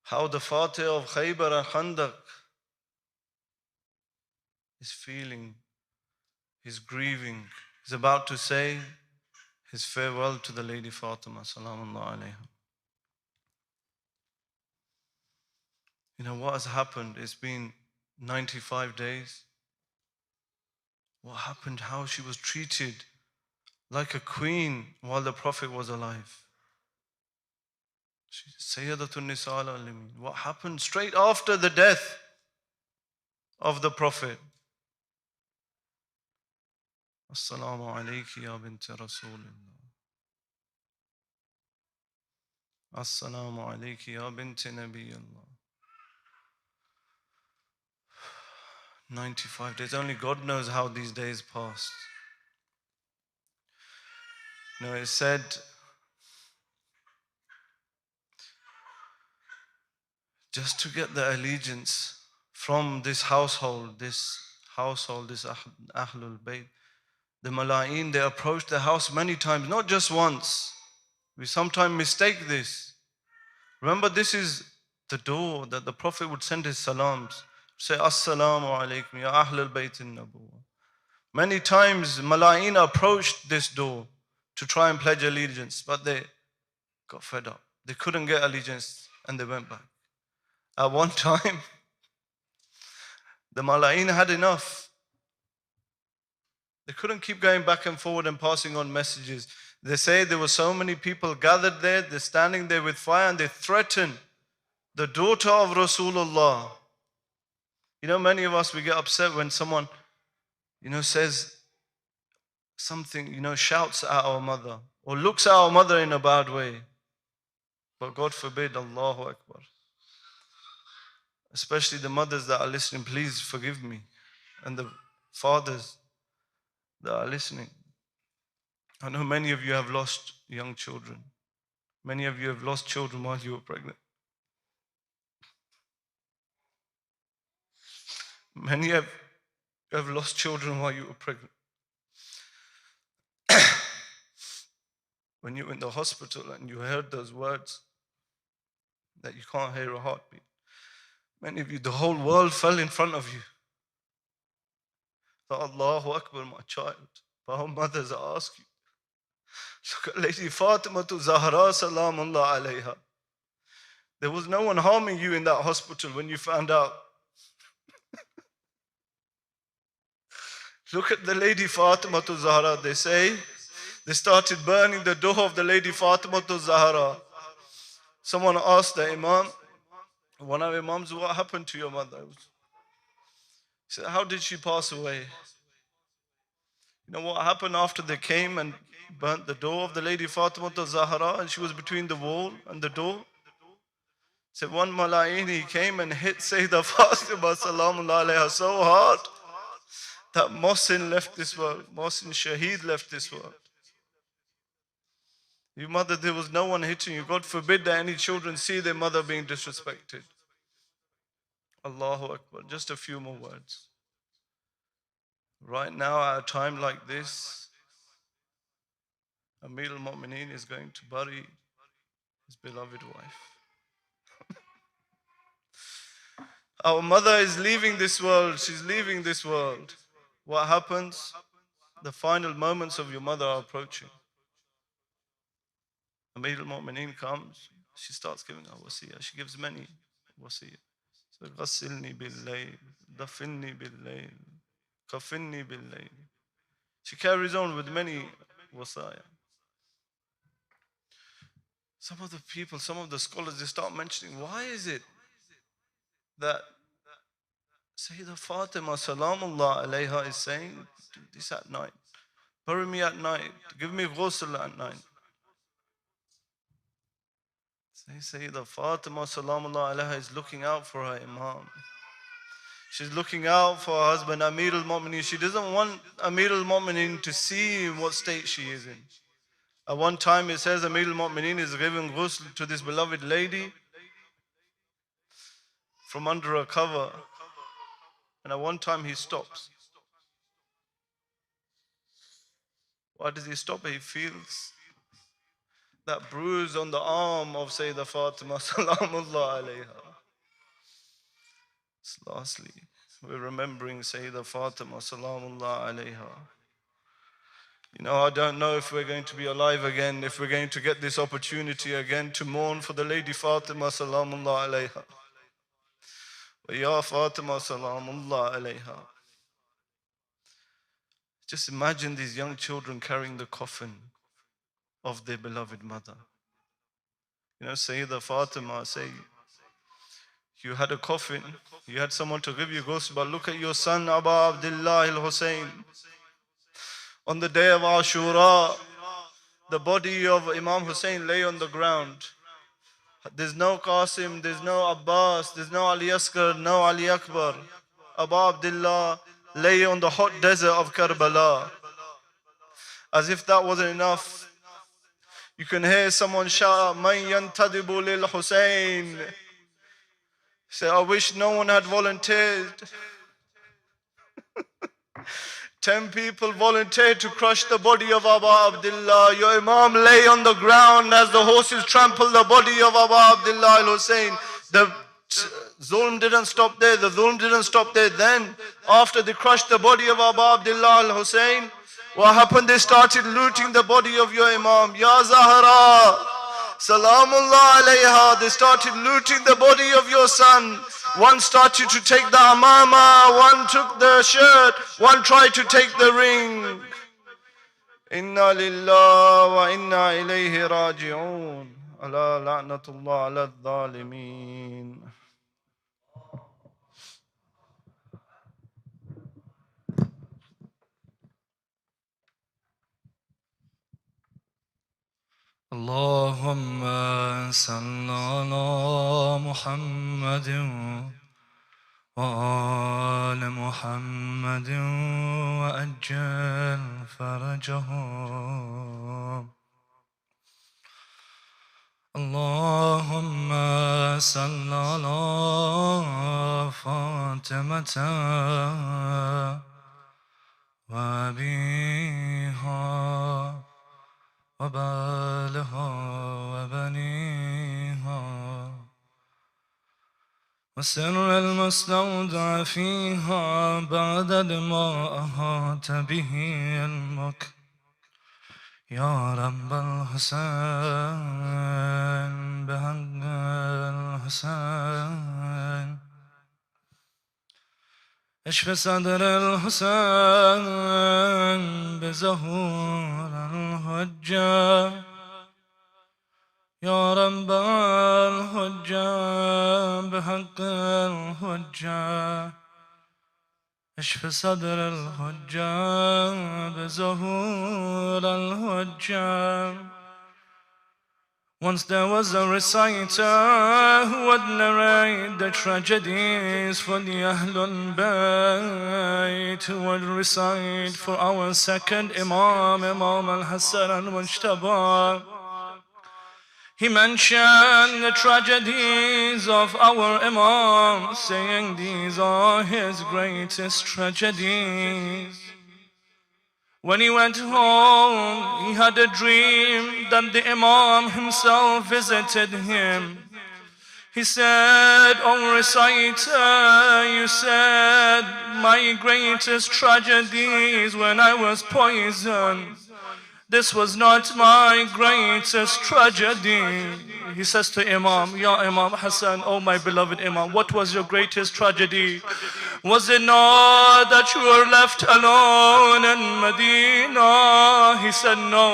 How the Fatih of Khaybar and Khandaq is feeling, he's grieving, he's about to say his farewell to the Lady Fatimah Salamullah Alayha. You know what has happened? It's been 95 days. What happened? How she was treated like a queen while the Prophet was alive. Sayyidatun Nisa al-Alamin. What happened straight after the death of the Prophet? Assalamu alayki ya binti Rasulillah. Assalamu alayki ya binti Nabiyallah. 95 days. Only God knows how these days passed. You know, it said, just to get the allegiance from this household, this Ahlul Bayt, the Mala'in, they approached the house many times, not just once. We sometimes mistake this. Remember, this is the door that the Prophet would send his salams. Say, Assalamu alaikum, ya Ahlul Bayt al-Nabuwah. Many times, Mala'in approached this door to try and pledge allegiance, but they got fed up. They couldn't get allegiance and they went back. At one time, the Mala'in had enough. They couldn't keep going back and forward and passing on messages. They say there were so many people gathered there, they're standing there with fire and they threaten the daughter of Rasulullah. You know, many of us, we get upset when someone, says something, shouts at our mother or looks at our mother in a bad way. But God forbid, Allahu Akbar. Especially the mothers that are listening, please forgive me. And the fathers that are listening. I know many of you have lost young children. Many of you have lost children while you were pregnant. Many have lost children while you were pregnant. When you were in the hospital and you heard those words that you can't hear a heartbeat. Many of you, the whole world fell in front of you. Thought, Allahu Akbar, my child. But our mothers ask you. Look at Lady Fatimah Zahra Salamullah Alayha. There was no one harming you in that hospital when you found out. Look at the Lady Fatimah Zahra. They say they started burning the door of the Lady Fatimah Zahra. Someone asked the Imam, one of the Imams, what happened to your mother? said, how did she pass away? You know what happened after they came and burnt the door of the lady Fatimah Zahra, and she was between the wall and the door? Said one Malayin, he came and hit Sayyidah Fatimah Salamullah alayha so hard that Mohsin left this world. Mohsin Shaheed left this world. Your mother, there was no one hitting you. God forbid that any children see their mother being disrespected. Allahu Akbar. Just a few more words. Right now, at a time like this, Amir al-Mu'mineen is going to bury his beloved wife. Our mother is leaving this world. She's leaving this world. What happens? The final moments of your mother are approaching. Amir al-Mu'mineen comes. She starts giving her wasiyah. She gives many wasiyah. So, غسلني بالليل, دفني بالليل, كفني بالليل. She carries on with many wasiyah. Some of the people, some of the scholars, they start mentioning, why is it that Sayyidah Fatimah Salamullah alayha is saying, do this at night, bury me at night, give me ghusl at night. Sayyidah Fatimah Salamullah alayha is looking out for her Imam. She's looking out for her husband Amir al-Mu'mineen. She doesn't want Amir al-Mu'mineen to see in what state she is in. At one time it says Amir al-Mu'mineen is giving ghusl to this beloved lady from under a cover. And at one time he stops. Why does he stop? He feels that bruise on the arm of Sayyidah Fatimah Salamullah alayha. Lastly, we're remembering Sayyidah Fatimah Salamullah alayha. You know, I don't know if we're going to be alive again, if we're going to get this opportunity again to mourn for the lady Fatimah Salamullah alayha. Ya Fatimah Salamullah alayha. Just imagine these young children carrying the coffin of their beloved mother. You know, Sayyidah Fatimah say, you had a coffin, you had someone to give you ghusl, but look at your son Abu Abdullah al-Hussain. On the day of Ashura, the body of Imam Hussain lay on the ground. There's no Qasim, there's no Abbas, there's no Ali Asghar, no Ali Akbar. Abu Abdullah lay on the hot desert of Karbala. As if that wasn't enough, you can hear someone shout, Man yantadibu lil Hussain. Say, I wish no one had volunteered. 10 people volunteered to crush the body of Abu Abdullah. Your Imam lay on the ground as the horses trampled the body of Abu Abdullah al-Hussain. The zulm didn't stop there. The zulm didn't stop there. Then, after they crushed the body of Abu Abdullah al-Hussain, what happened? They started looting the body of your Imam. Ya Zahra, Salamullah alayha. They started looting the body of your son. One started to take the amama, one took the shirt, one tried to take the ring. Inna lillah wa inna ilayhi raji'un. Ala la'natullah ala dhalimeen. Allahumma salli ala Muhammadin wa ala Muhammadin wa ajjal farajahum. Allahumma salli ala Fatimata wa abiha وبالها وبنيها وسر المستودع فيها بعد ما أحاط به علمك يا رب الحسين بحق الحسين اشف صدر الحسين بظهور الحجة يا رب الحجة بحق الحجة اشف صدر الحجة بظهور الحجة. Once there was a reciter who would narrate the tragedies for the Ahlul Bayt, who would recite for our second Imam, Imam al-Hassan al-Mujtaba. He mentioned the tragedies of our Imam, saying these are his greatest tragedies. When he went home, he had a dream that the Imam himself visited him. He said, "O reciter, you said my greatest tragedy is when I was poisoned. This was not my greatest tragedy." He says to Imam, "Ya Imam Hassan, oh my beloved Imam, what was your greatest tragedy? Was it not that you were left alone in Medina?" He said, "No."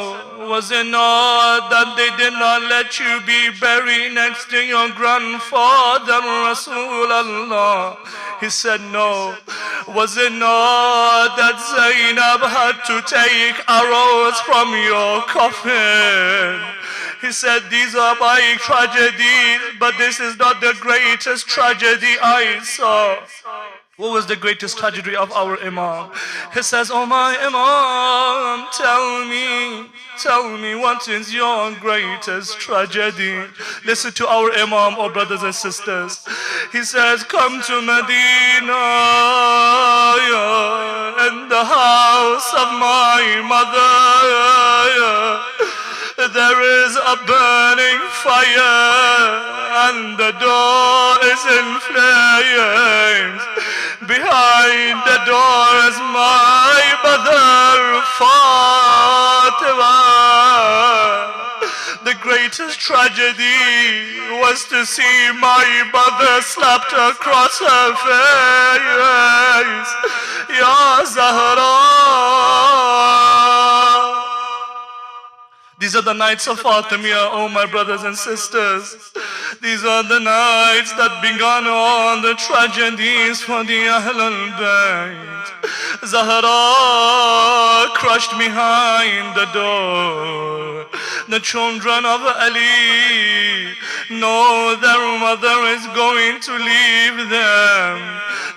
"Was it not that they did not let you be buried next to your grandfather Rasulullah?" He said, "No." "Was it not that Zainab had to take arrows from your coffin?" He said, "These are my tragedies, but this is not the greatest tragedy I saw." What was the greatest tragedy of our Imam? He says, "Oh my Imam, tell me what is your greatest tragedy?" Listen to our Imam, oh brothers and sisters. He says, "Come to Medina, in the house of my mother. There is a burning fire and the door is in flames. Behind the door is my mother Fatimah. The greatest tragedy was to see my mother slapped across her face. Ya Zahra." These are the nights of Fatimiya, oh my brothers and sisters. These are the nights that began all the tragedies for the Ahlul Bayt. Zahra crushed behind the door. The children of Ali know their mother is going to leave them.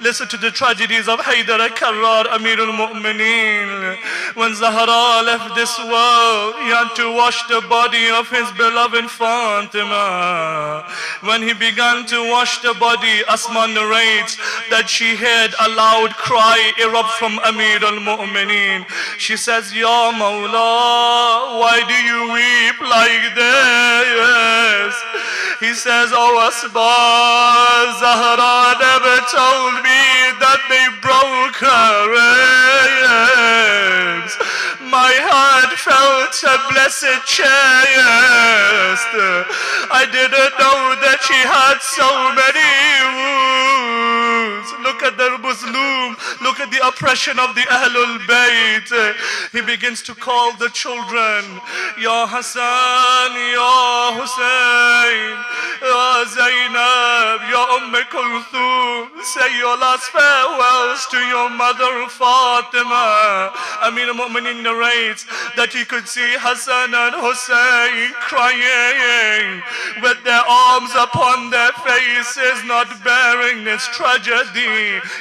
Listen to the tragedies of Haydar al-Karrar, Amir al-Mu'mineen. When Zahra left this world, he had to wash the body of his beloved Fatimah. When he began to wash the body, Asma narrates that she heard a loud cry erupt from Amir al-Mu'mineen. She says, "Ya Mawla, why do you weep like this?" He says, "Oh Asma, Zahra never told me that they broke her ribs. My heart felt a blessed chest. I didn't know that she had so many wounds." Look at the Muslim, look at the oppression of the Ahlul Bayt. He begins to call the children, "Ya Hassan, Ya Hussain, Ya Zainab, Ya Kulthum, say your last farewells to your mother Fatimah." Amir al-Mu'mineen narrates that he could see Hassan and Hussain crying with their arms upon their faces, not bearing this tragedy.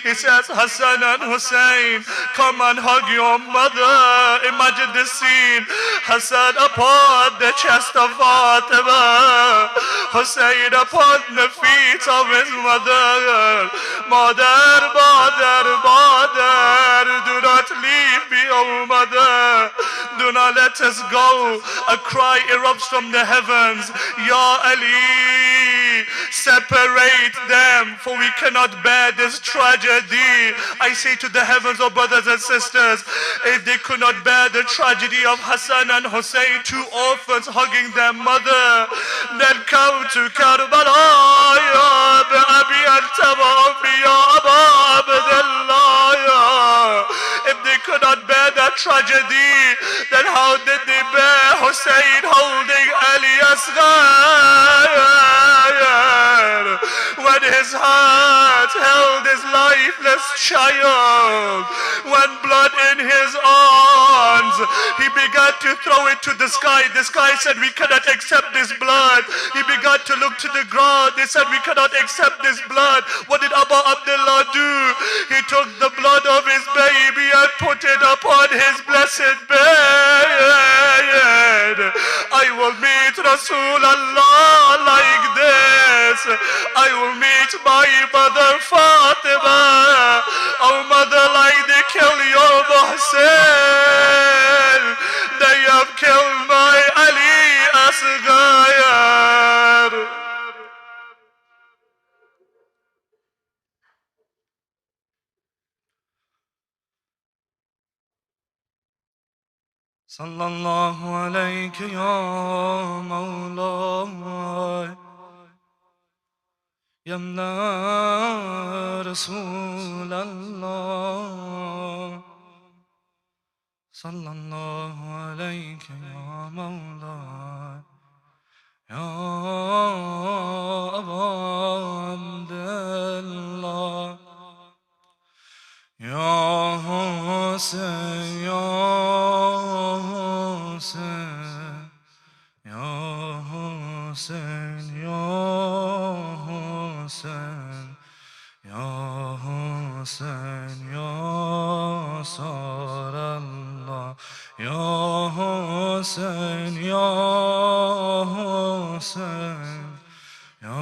He says, "Hassan and Hussain, come and hug your mother." Imagine this scene. Hassan upon the chest of Fatimah, Hussain upon the feet of his mother. "Mother, mother, mother, do not leave me, oh mother. Do not let us go." A cry erupts from the heavens, "Ya Ali, separate them, for we cannot bear this tragedy." I say to the heavens, oh brothers and sisters, if they could not bear the tragedy of Hassan and Hussain, two orphans hugging their mother, then come to Karbala, ya Abi Anta wa Ummi ya Aba Abdullah, ya. If they could not bear that tragedy, then how did they bear Hussain holding Ali Asghar when his heart heart held his lifeless child. When blood in his arms, he began to throw it to the sky. The sky said, we cannot accept this blood. He began to look to the ground. They said, we cannot accept this blood. What did Abu Abdullah do? He took the blood of his baby and put it upon his blessed bed. I will meet Rasulullah like this. I will meet my mother Fatimah. Oh mother, like they kill your Hussain, they have killed my Ali Asghar. Sallallahu alayka ya Mawla Yamna Rasulallah. Sallallahu alayka ya Mawla Ya Abu Abdullah Ya Hussain, Ya Hussain, Ya Hussain, Ya Hussain, Ya Hussain, Ya Sarallah, Ya Hussain, Ya Hussain, Ya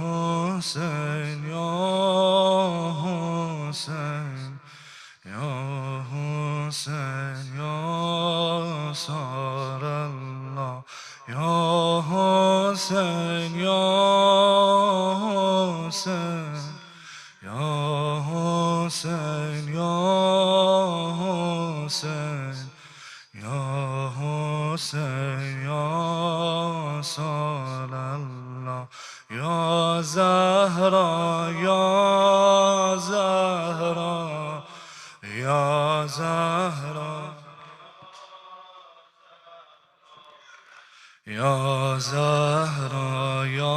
Hussain, Ya Hussain, Ya Hussain, Ya Sarallah, Ya Hussain, Ya Hussain, Ya Hussain, Ya Hussain, Ya Hussain, Ya Sarallah, Ya Zahra, Ya Zahra, Ya Zahra, Ya Zahra, Ya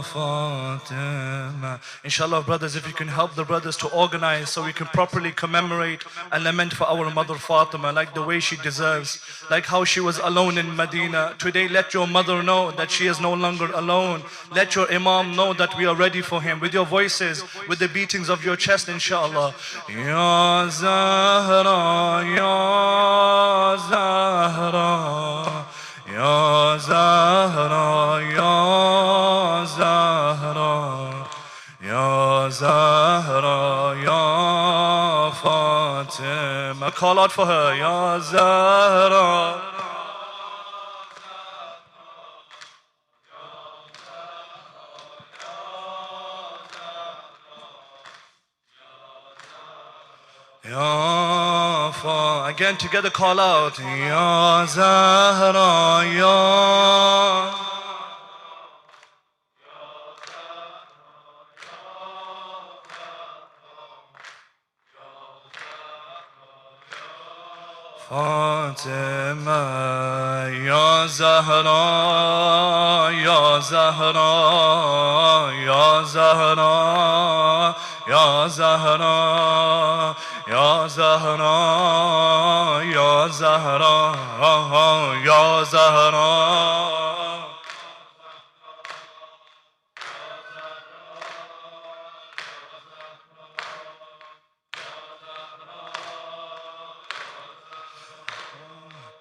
Fatimah. Inshallah, brothers, if you can help the brothers to organize so we can properly commemorate and lament for our mother Fatimah like the way she deserves, like how she was alone in Medina. Today, let your mother know that she is no longer alone. Let your Imam know that we are ready for him. With your voices, with the beatings of your chest, inshallah. Ya Zahra, Ya Zahra, Ya Zahra, Ya Zahra, Ya Zahra, Ya Fatimah. Call out for her, Ya Zahra. Ya Fa, again together call out, Ya Zahra, Ya Fatimah, Ya Zahra, Ya Zahra, Ya Zahra, Ya Zahra, Ya Zahra, Ya Zahra, Ya Zahra.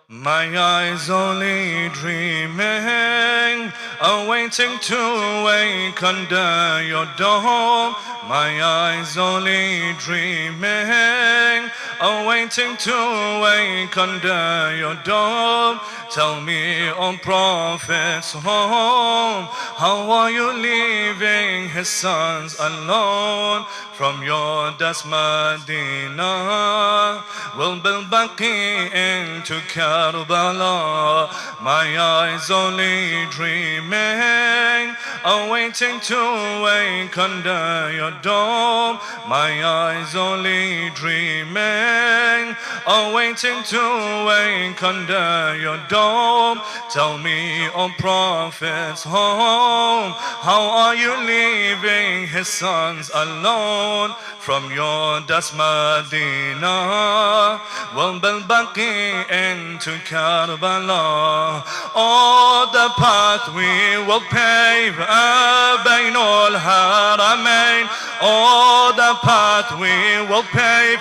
My eyes only dreaming, awaiting to wake under your dome. My eyes only dreaming, awaiting to wake under your dome. Tell me, O Prophet's home, how are you leaving his sons alone? From your dust Medina, will build Baqi into Karbala. My eyes only dreaming, awaiting to wake under your dome. My eyes only dreaming, awaiting to wake under your dome. Tell me, O Prophet's home, how are you leaving his sons alone from your dust Medina? Well, Baqi into Karbala. Oh, the path we will pave بين الحرمين. Oh, the path we will pave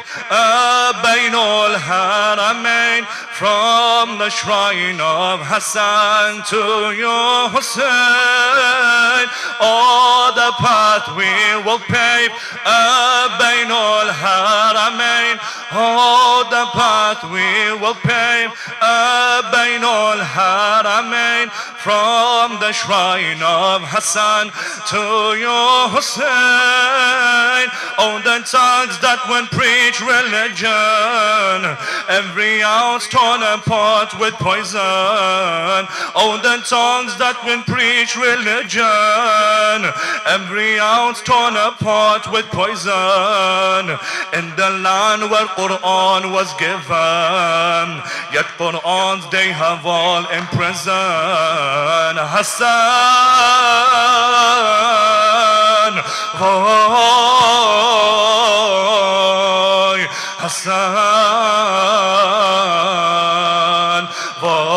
بين الحرمين, from the shrine of Hassan to your Hussain. Oh, the path we will pave بين الحرمين. Oh, the path we will pave بين الحرمين, from the shrine of Hassan to your Hussain. Oh, the tongues that would preach religion, every ounce torn apart with poison. Oh, the tongues that would preach religion, every ounce torn apart with poison. In the land where Quran was given, yet Qurans they have all in prison. Hassan, voy, Hassan, voy,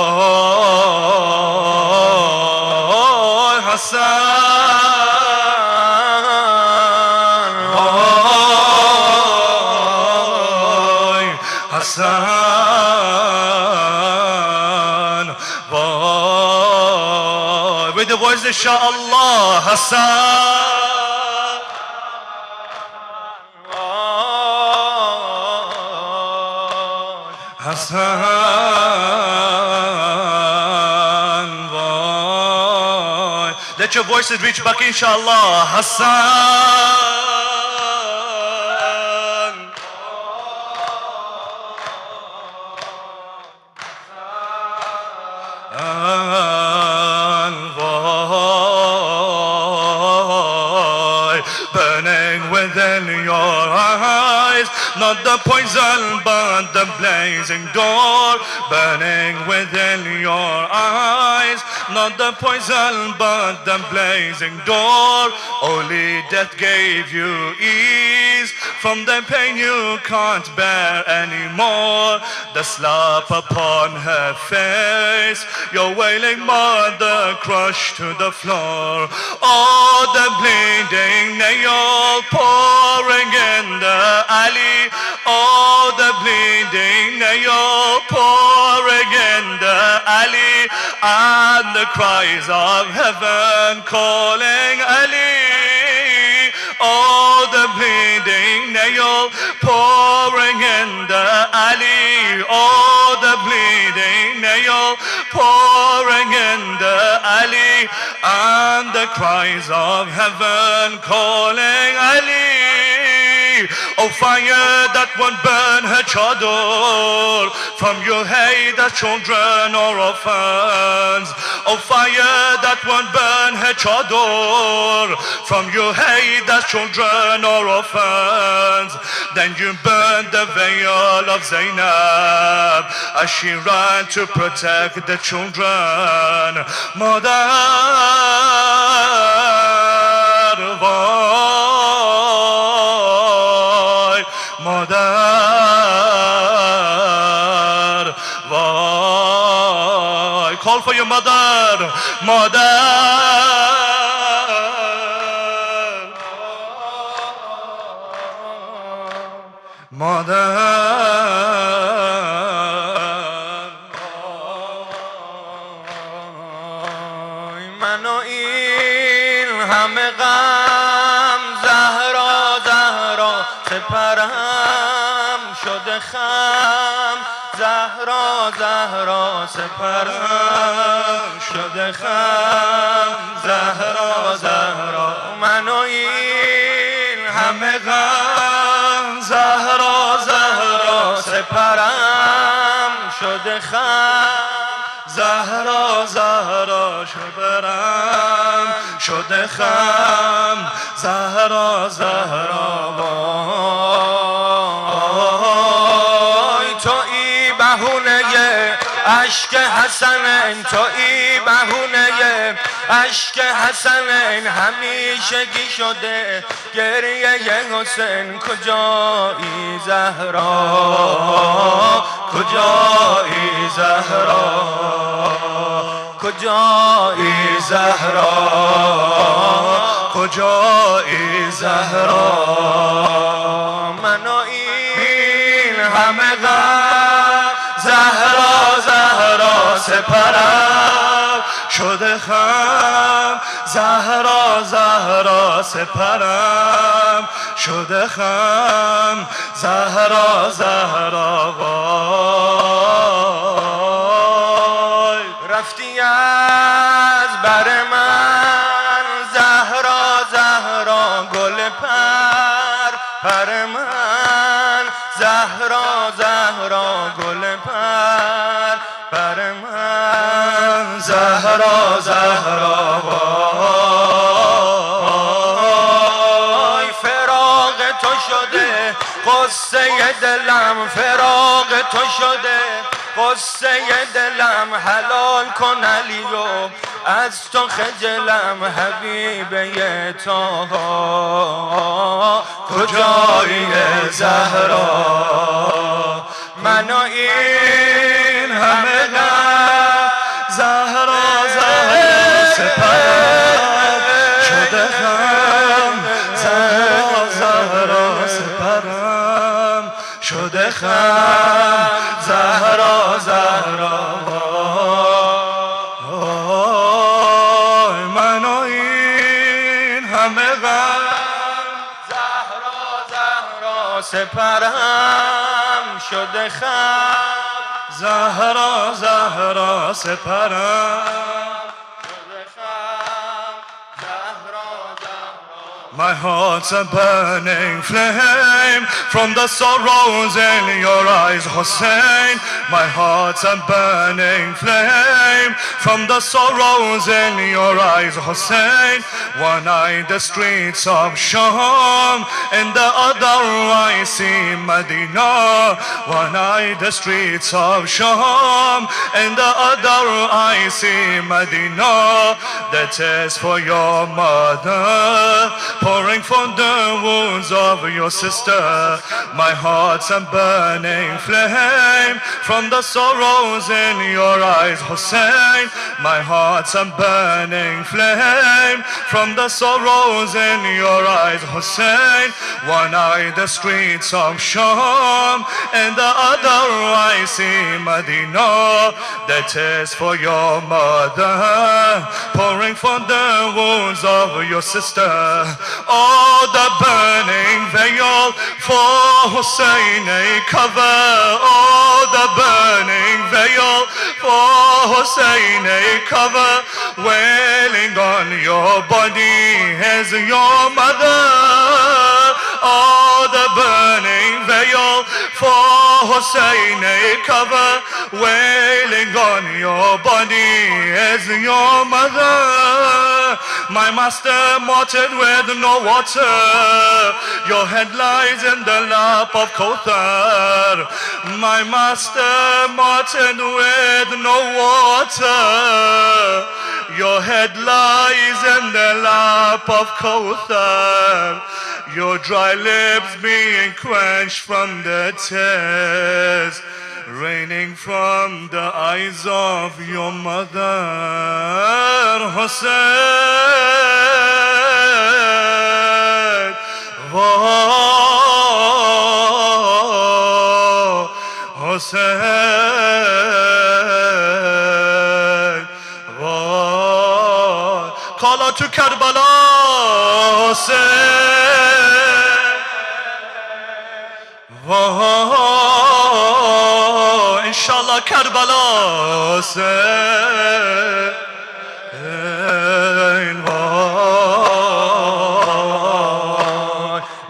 Hassan, voy, Hassan, voy. With the voice, inshallah, Hassan. Hassan, boy. Let your voices reach back, inshallah. Hassan, boy. Burning within your eyes, not the poison but the blazing door. Burning within your eyes, not the poison but the blazing door. Only death gave you ease from the pain you can't bear anymore. The slap upon her face, your wailing mother crushed to the floor. Oh, the bleeding nail pouring in the alley. Oh, the bleeding nail pouring in the alley, and the cries of heaven calling Ali. Oh, the bleeding nail pouring in the alley. Oh, the bleeding nail pouring in the alley, and the cries of heaven calling Ali. Oh, fire that won't burn her chador, from you hate the children or orphans. Oh, fire that won't burn her chador, from you hate the children or orphans. Then you burn the veil of Zainab as she ran to protect the children. Mother, Mother, why? Call for your mother, mother. Mother, منو این همه غم زهرا زهرا سپرم شده خم زهرا زهرا سپرم شده خم زهرا زهرا منو این همه غم زهرا زهرا سپرم شده خم زهرا زهرا شبرم شده خم زهرا زهرا وای تویی بهونه اشک حسن تویی بهونه اشک حسنین همیشگی شده گریه حسین کجایی زهرا کجایی زهرا کجایی زهرا کجایی زهرا منو این همه غم زهرا زهرا سپرم شده خم زهرا زهرا سپرم شده خم زهرا زهرا وای رفتی از بر من زهرا زهرا گل پر من زهرا زهرا گل پر من زهرا زهرا وای فراق تو شده قصه دلم فراق تو شده قصه دلم حلال کن علیو از تو خجلم حبیبه طاها کجایی زهرا منو این همه غم زهرا زهرا سپرم شده خم زهرا زهرا سپرم شده خم زهرا زهرا منو این همه غم زهرا زهرا سپرم شده خم زهرا زهرا سپرم My heart's a burning flame from the sorrows in your eyes, Hussain. My heart's a burning flame from the sorrows in your eyes, Hussain. One eye the streets of Sham, and the other I see Medina. One eye the streets of Sham, and the other I see Medina. That is for your mother, pouring from the wounds of your sister. My heart's a burning flame from the sorrows in your eyes, Hussain. My heart's a burning flame from the sorrows in your eyes, Hussain. One eye the streets of Sham, and the other I see Medina. That is for your mother, pouring from the wounds of your sister. Oh, the burning veil for Hussain a cover. Oh, the burning veil for Hussain a cover. Wailing on your body as your mother. Oh, the burning veil for Hussain a cover. Wailing on your body as your mother. My master martyred with no water. Your head lies in the lap of Kauthar. My master martyred with no water. Your head lies in the lap of Kauthar. Your dry lips being quenched from the tears raining from the eyes of your mother, Hussain. Oh, Hussain. Oh, call out to Karbala, Hussain. Oh, inshallah Karbala, Hussain.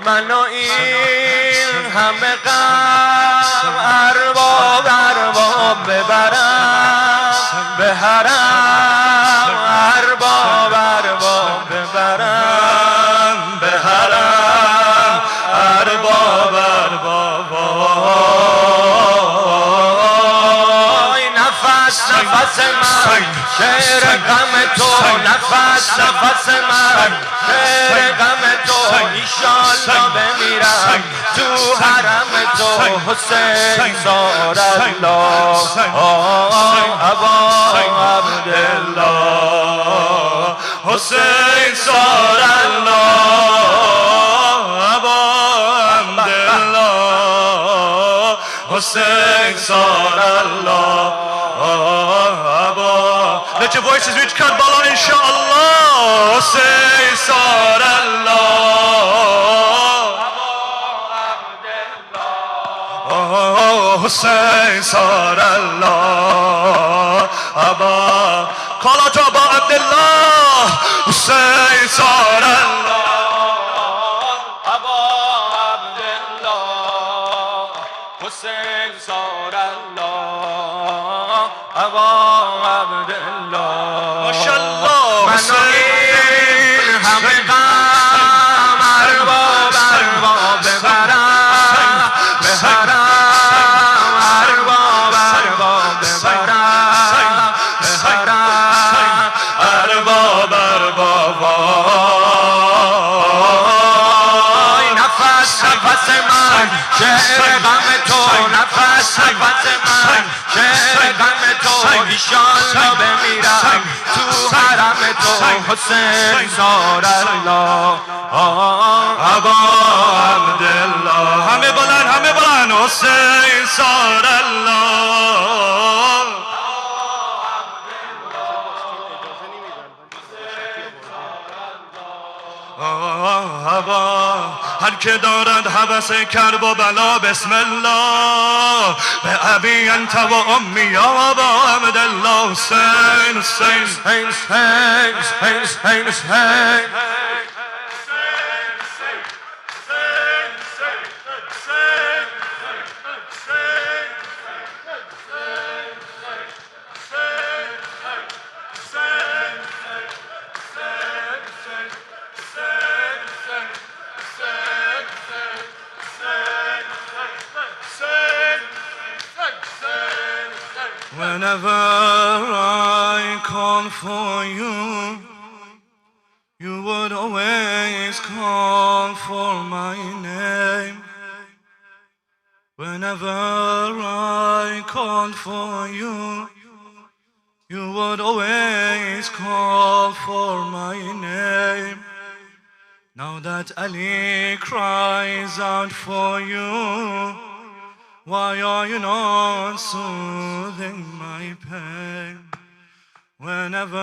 منو این همه غم ارباب ببرم به حرم، ارباب ببرم به حرم، ارباب نفس من شعر غم تو نفس نفس من شعر غم تو ایشالله بمیرم تو حرم تو حسین زار الله ابا عبدالله حسین زار الله ابا عبدالله حسین زار الله ابا. Let your voices reach Karbala inshallah. Hussain Sar Allah Hussain Sar Allah Abba. Call out to Abba Abdullah Hussain Sar Allah Abba Abdullah Hussain Sar Allah Abba Abdullah. MashaAllah Hussain همه غم ارباب ارباب ببرم ببرم ارباب ارباب ببرم ببرم ارباب ارباب نفس نفس من شعر غم تو نفس نفس من شعر غم تو ایشالله بمیرم تو حرم تو حسین زار الله ابا عبدالله. همه بلند حسین زار الله ابا. هر که دارد هوس کرب و بلا بسم الله به ابی انت و امی یا ابا عبدالله. حسین حسین حسین حسین حسین حسین Whenever I call for you, you would always call for my name. Whenever I call for you, you would always call for my name. Now that Ali cries out for you, why are you not soothing my pain? Whenever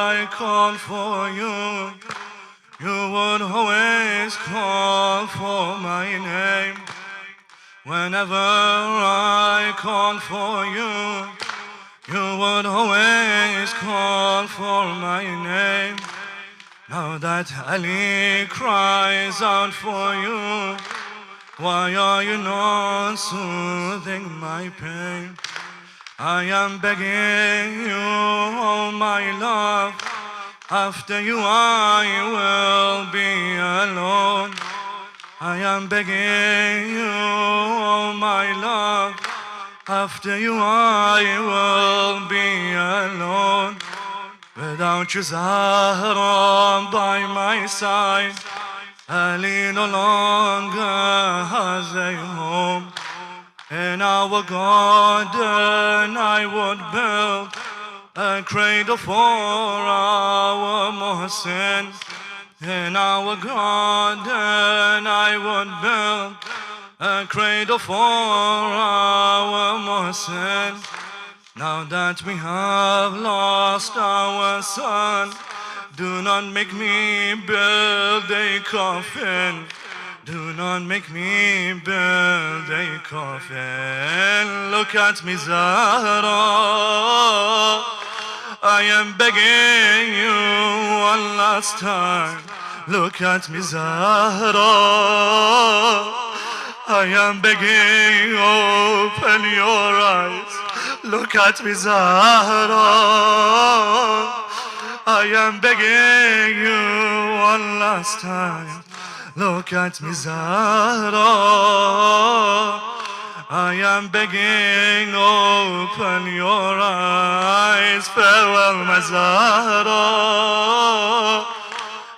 I call for you, you would always call for my name. Whenever I call for you, you would always call for my name. Now that Ali cries out for you, why are you not soothing my pain? I am begging you, oh my love, after you I will be alone. I am begging you, oh my love, after you I will be alone. Without you, Zahra, by my side, Ali no longer has a home. In our garden I would build a cradle for our Hussain. In our garden I would build a cradle for our Hussain. Now that we have lost our son, do not make me build a coffin. Do not make me build a coffin. Look at me, Zahra. I am begging you one last time. Look at me, Zahra. I am begging, open your eyes. Look at me, Zahra. I am begging you one last time. Look at me, Zahra. I am begging, open your eyes. Farewell, Mazahra.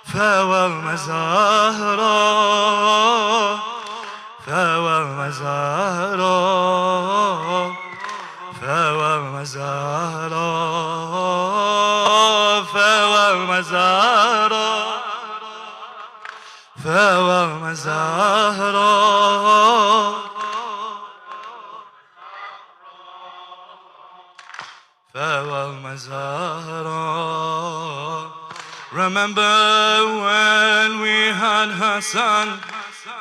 Farewell, Mazahra. Farewell, Mazahra. Farewell, Mazahra. Farewell, Mazahra. Farewell, Mazahra. Farewell, Mazahra. Remember when we had Hussain,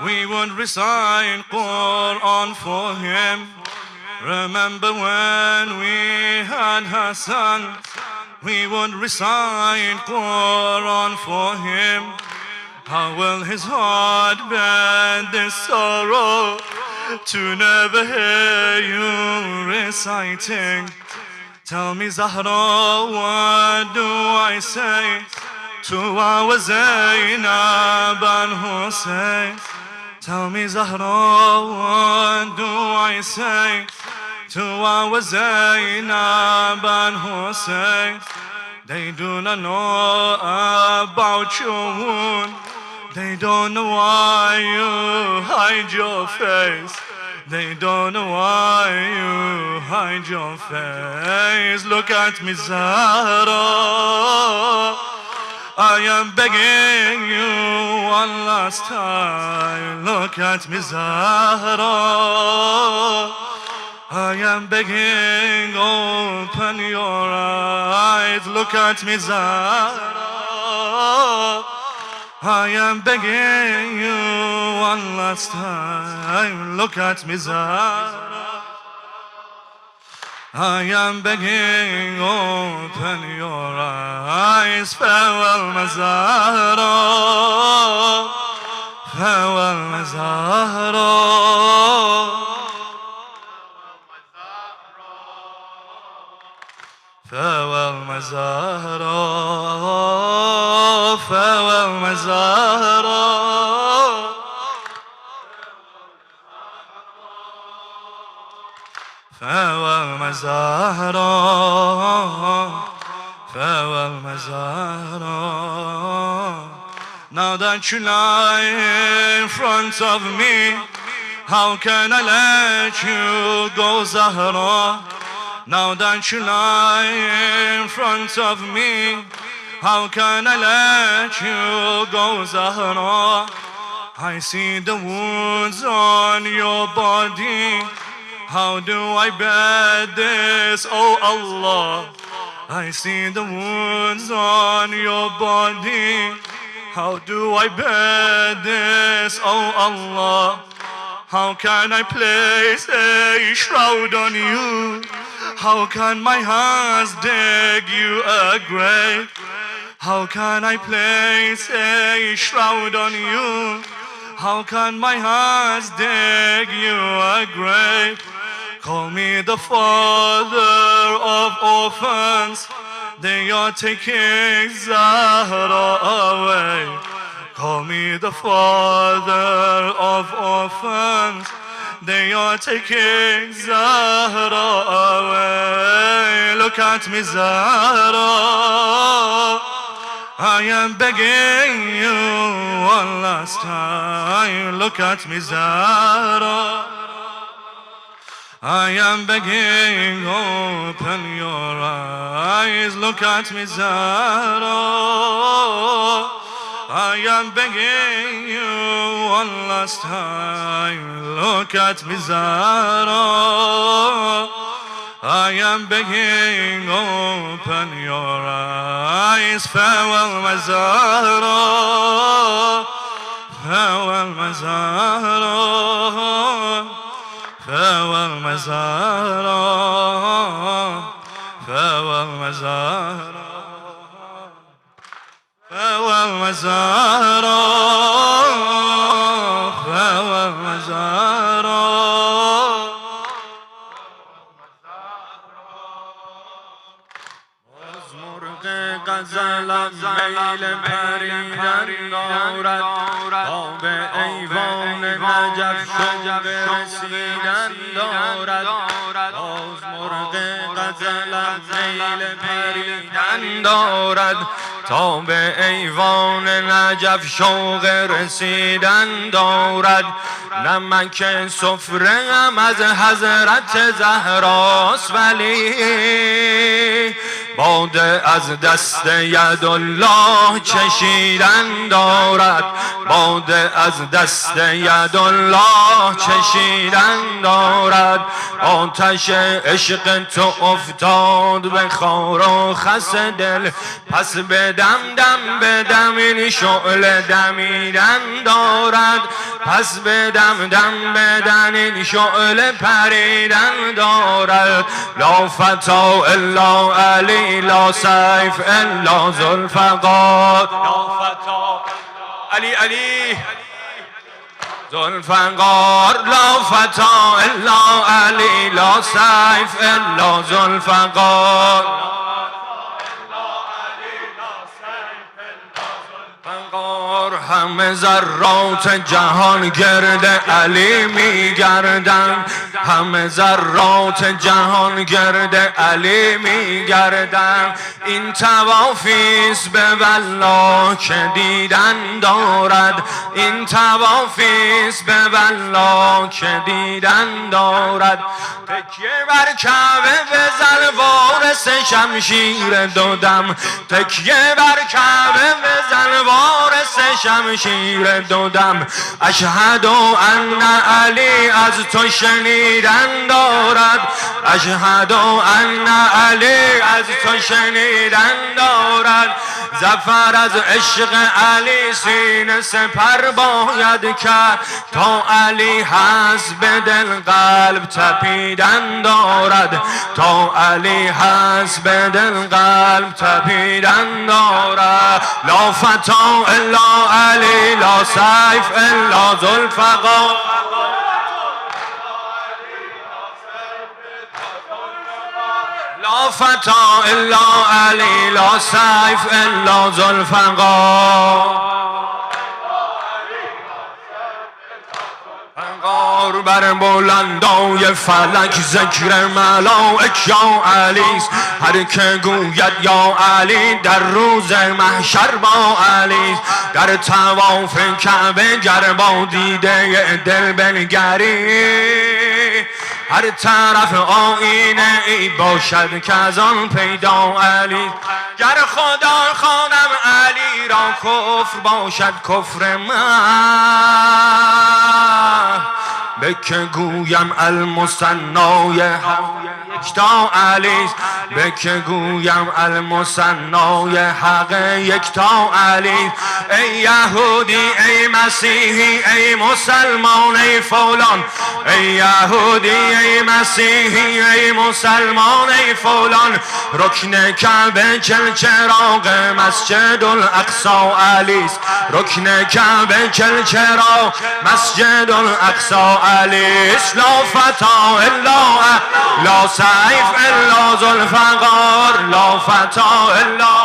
we would recite Quran for him. Remember when we had Hussain, we would recite Quran for him. How will his heart bear this sorrow to never hear you reciting? Tell me, Zahra, what do I say to our Zainab and Hussain? Tell me, Zahra, what do I say to our Zainab and Hussain? They do not know about your wound. They don't know why you hide your face. They don't know why you hide your face. Look at me, Zahra. I am begging you one last time. Look at me, Zahra. I am begging, open your eyes. Look at me, Zahra. I am begging you one last time. Look at me, Zahra. I am begging, open your eyes. Farewell, Mazahra. Farewell, Mazahra. Farewell, Mazahra. Farewell, Mazahra. Farewell, Mazahra. Farewell, Mazahra. Now that you lie in front of me, how can I let you go, Zahra? Now that you lie in front of me, how can I let you go, Zahra? I see the wounds on your body. How do I bear this, oh Allah? I see the wounds on your body. How do I bear this, oh Allah? How can I place a shroud on you? How can my hands dig you a grave? How can I place a shroud on you? How can my hands dig you a grave? Call me the father of orphans. They are taking Zahra away. Call me the father of orphans. They are taking Zahra away. Look at me, Zahra. I am begging you one last time. Look at me, Zahra. I am begging, open your eyes. Look at me, Zahra. I am begging you one last time. Look at me, Zahra. I am begging, open your eyes. Farewell, my Zahra. Farewell, my Zahra. Farewell, my Zahra. Farewell, my Zahra. Farewell, my Zahra. Farewell, my Zahra. غزلم میل پریدن دارد تا به ایوان نجف شوق رسیدن دارد باز مرغ غزلم میل پریدن دارد تا به ایوان نجف شوق رسیدن دارد نمک سفره ام از حضرت زهراست ولی باده از دست یدالله چشیدن دارد باده از دست یدالله چشیدن دارد آتش عشق تو افتاد به خار و خس دل پس بدم دم بدم این شعله دمیدن دارد پس بدم دم بدن این شعله پریدن دارد لا فتا الا علی لا سیف الا ذوالفقار لا فتا علی علی ذوالفقار لا فتا الا علی لا سیف الا ذوالفقار همه ذرات جهان گرد علی میگردن همه ذرات جهان گرد علی میگردن این توافیست به والله که دیدن دارد این توافیست به والله که دیدن دارد تکیه بر کعبه بزن وارث شمشیر دودم تکیه بر کعبه بزن وارث شمشیر دودم اشهد ان علی از تو شنیدن دارد اشهد ان علی از تو شنیدن دارد ظفر از عشق علی سینه سپر باید کرد تا علی هست به دل قلب تپیدن دارد تا علی هست به دل قلب تپیدن دارد لا فتا الا علی لا سیف الا ذوالفقار لا فتا الا علی لا سیف الا ذوالفقار بر بلندای فلک ذکر ملائک یا علیست هر که گوید یا علی در روز محشر با علیست در طواف کعبه گر با دیده دل بنگری هر طرف آینه ای باشد که از آن پیدا علی گر خدا خوانم علی را کفر باشد کفر من به که گویم المثنای یکتا علیست به که گویم المثنای حق یکتا علیست ای یهودی ای مسیحی ای مسلمان ای فلان ای یهودی ای مسیحی ای مسلمان ای فلان رکن کعبه چل چراغ مسجد الاقصی علیست رکن کعبه چل چراغ مسجد الاقصی علیست لا فتا الا لا سیف الا ذوالفقار لا فتا الا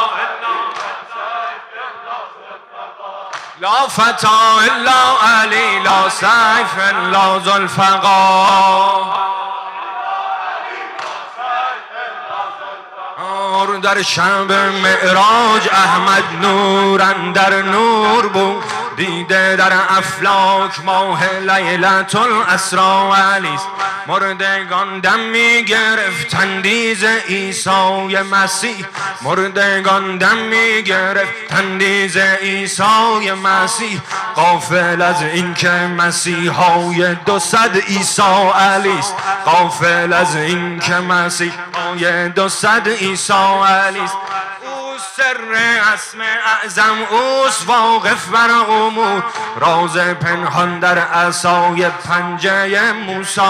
لا فتا الا علی لا سیف الا ذوالفقار در شب معراج احمد نور اندر نور بود دیده در افلاک ماه لیلة الاسری علیست مردگان دم می گرفتند ز عیسی مسیح مردگان دم می گرفتند ز عیسی مسیح غافل از این که مسیحای 200 عیسی علیست غافل از این که مسیحای 200 عیسی علیست سر اسم اعظم اوست واقف بر امور راز پنهان در عصای پنجه موسی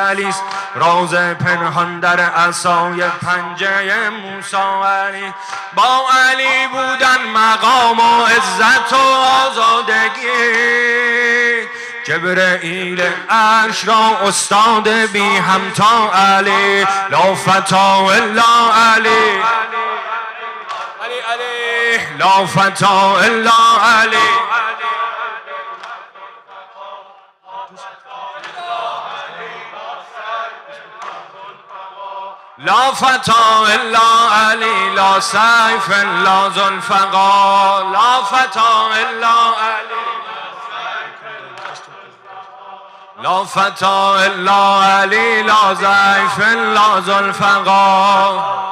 علیست راز پنهان در عصای پنجه موسی علیست با علی بودن مقام و عزت و آزادگی جبرئیل عرش را استاد بی همتا علی لا فتا الا علی لا فتا الا علی لا فتا الا علی لا سیف الا ذوالفقار لا فتا الا علی لا فتا الا علی لا سیف الا ذوالفقار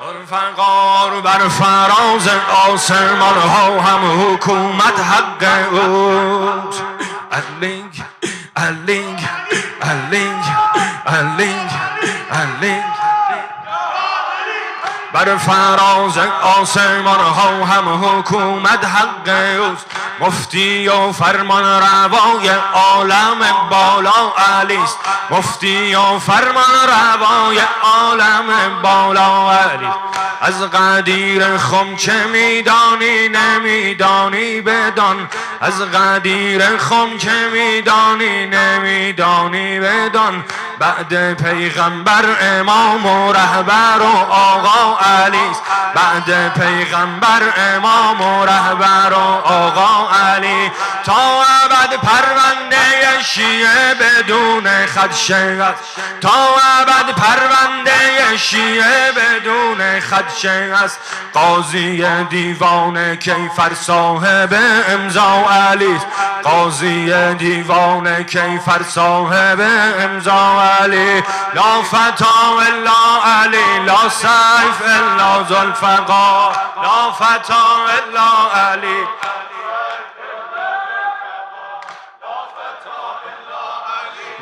ذوالفقار بر فراز آسمان ها هم حکومت حق اوست علی علی علی علی علی بر فراز آسمان ها هم حکومت حق اوست مفتی و فرمان روای عالم بالا علی است مفتی و فرمان روای عالم بالا علی از قدیر خم چه میدانی نمیدانی بدان از قدیر خم چه میدانی نمیدانی بدان بعد پیغمبر امام و رهبر و آقا علی است بعد پیغمبر امام و رهبر و آقا علی تا ابد پرونده شیعه بدون خدشه است تا ابد پرونده شیعه بدون خدشه است قاضی دیوان کیفر صاحب امضا علی است قاضی دیوان کیفر صاحب امضا علی لا فتا الا علی لا سیف الا ذوالفقار لا فتا الا علی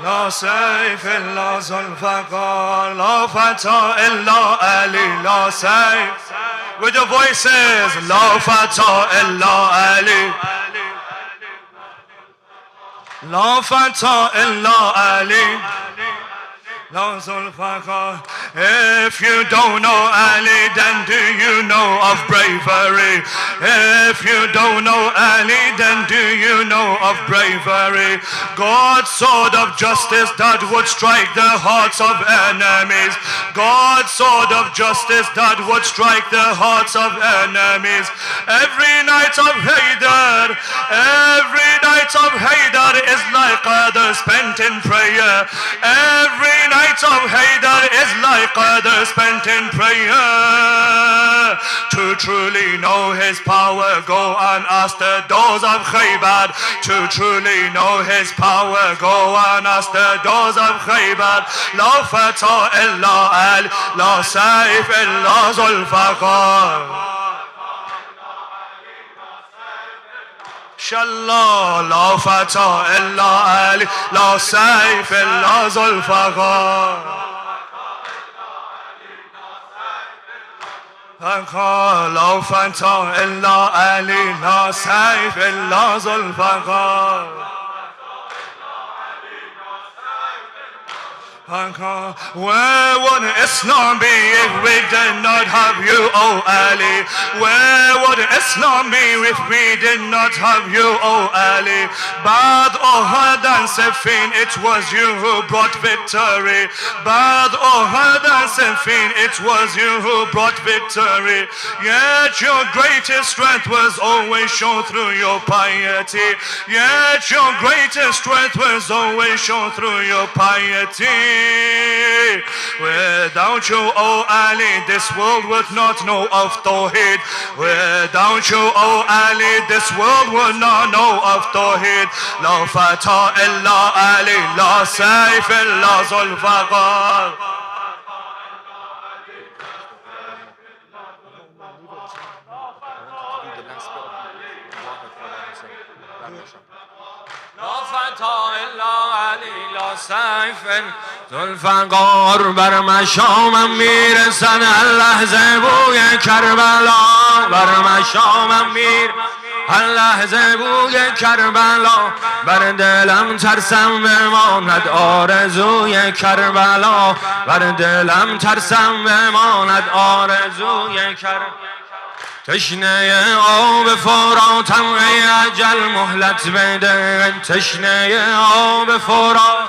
لا سيف إلا ذوالفقار لا فتى إلا علي لا سيف with your voices لا فتى إلا علي لا فتى إلا علي لا ذوالفقار if you don't know Ali then do you know of bravery if you don't know Ali then do you know of bravery God's sword of justice that would strike the hearts of enemies God's sword of justice that would strike the hearts of enemies every night of Haydar is like others spent in prayer every night of Haydar is like others spent in prayer to truly know his power go and ask the doors of Khaybar to truly know his power go and ask the doors of Khaybar la fata illa al la saif illa Zulfaqar Inshallah, la fata illa Ali, la saif illa Zulfaqar. La fata illa Ali, la saif illa Zulfaqar. Where would Islam be if we did not have you, O Ali? Where would Islam be if we did not have you, O Ali? Bad Uhud and Siffin, it was you who brought victory. Bad Uhud and Siffin, it was you who brought victory. Yet your greatest strength was always shown through your piety. Yet your greatest strength was always shown through your piety. Without you, O Ali, this world would not know of Tawheed. Without you, O Ali, this world would not know of Tawheed. La fata illa Ali, la saif illa Zulfaqar. ذوالفقار بر مشامم میرسن هر لحظه بوی کربلا بر مشامم هر لحظه بوی کربلا بر دلم ترسم بماند آرزوی کربلا بر دلم ترسم بماند آرزوی کربلا تشنه آب فراتم ای اجل مهلت بده تشنه آب فرات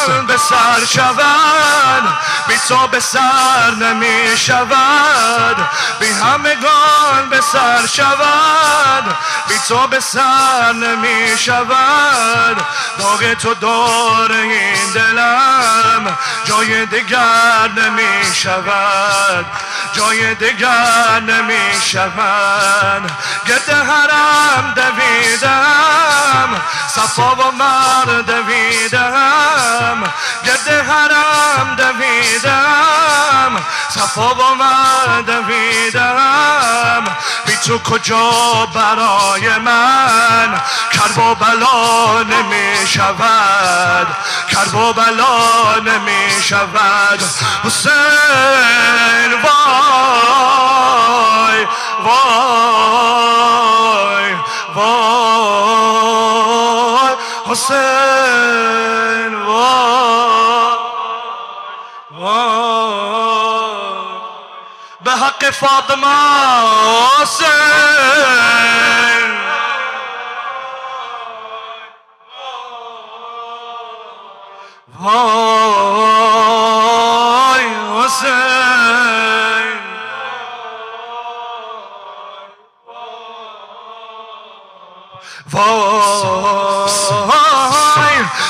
همگان به سر شود، بی تو به سر نمی شود. بی همگان به سر شود، بی تو به سر نمی شود. داغ تو دور این دلم جای دیگر نمی شود، جای دیگر نمی شود. گرد حرم دویدم، صفا و مرد دویدم. گرد حرم دویدم، صفا و مرد دویدم. بی تو کجا برای من کرب و بلا نمی شود، کرب و بلا نمی شود. حسین وای وای وای، حسین وای وای، به حق فاطمه حسین. وای حسین، وای.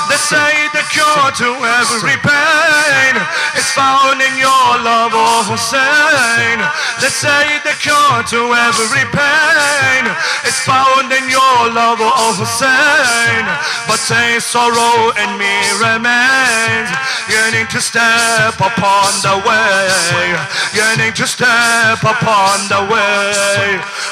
They say the cure to every pain is found in your love, oh Hussein. They say the cure to every pain is found in your love, oh Hussein. But a sorrow in me remains, yearning to step upon the way, yearning to step upon the way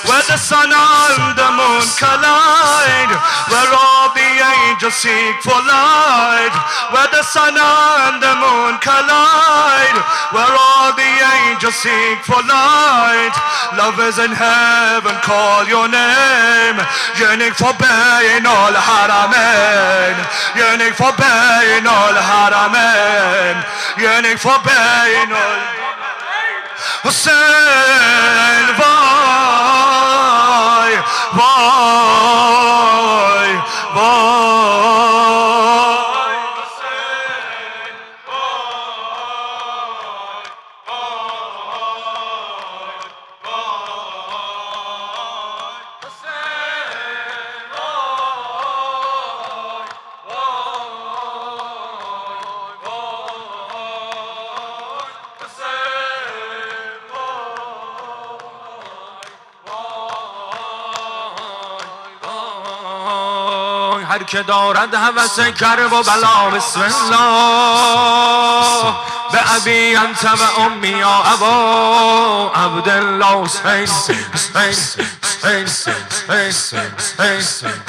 where the sun and the moon collide, where all the angels seek for light, where the sun and the moon collide, where all the angels seek for light. Lovers in heaven call your name, yearning for Bain al Haramain, yearning for Bain al Haramain, yearning for Bain al Hussein. Vay vay vay, هر که دارد هوس کرب و بلا بسم الله. به ابی انت و امی یا ابا عبدالله حسین حسین حسین حسین حسین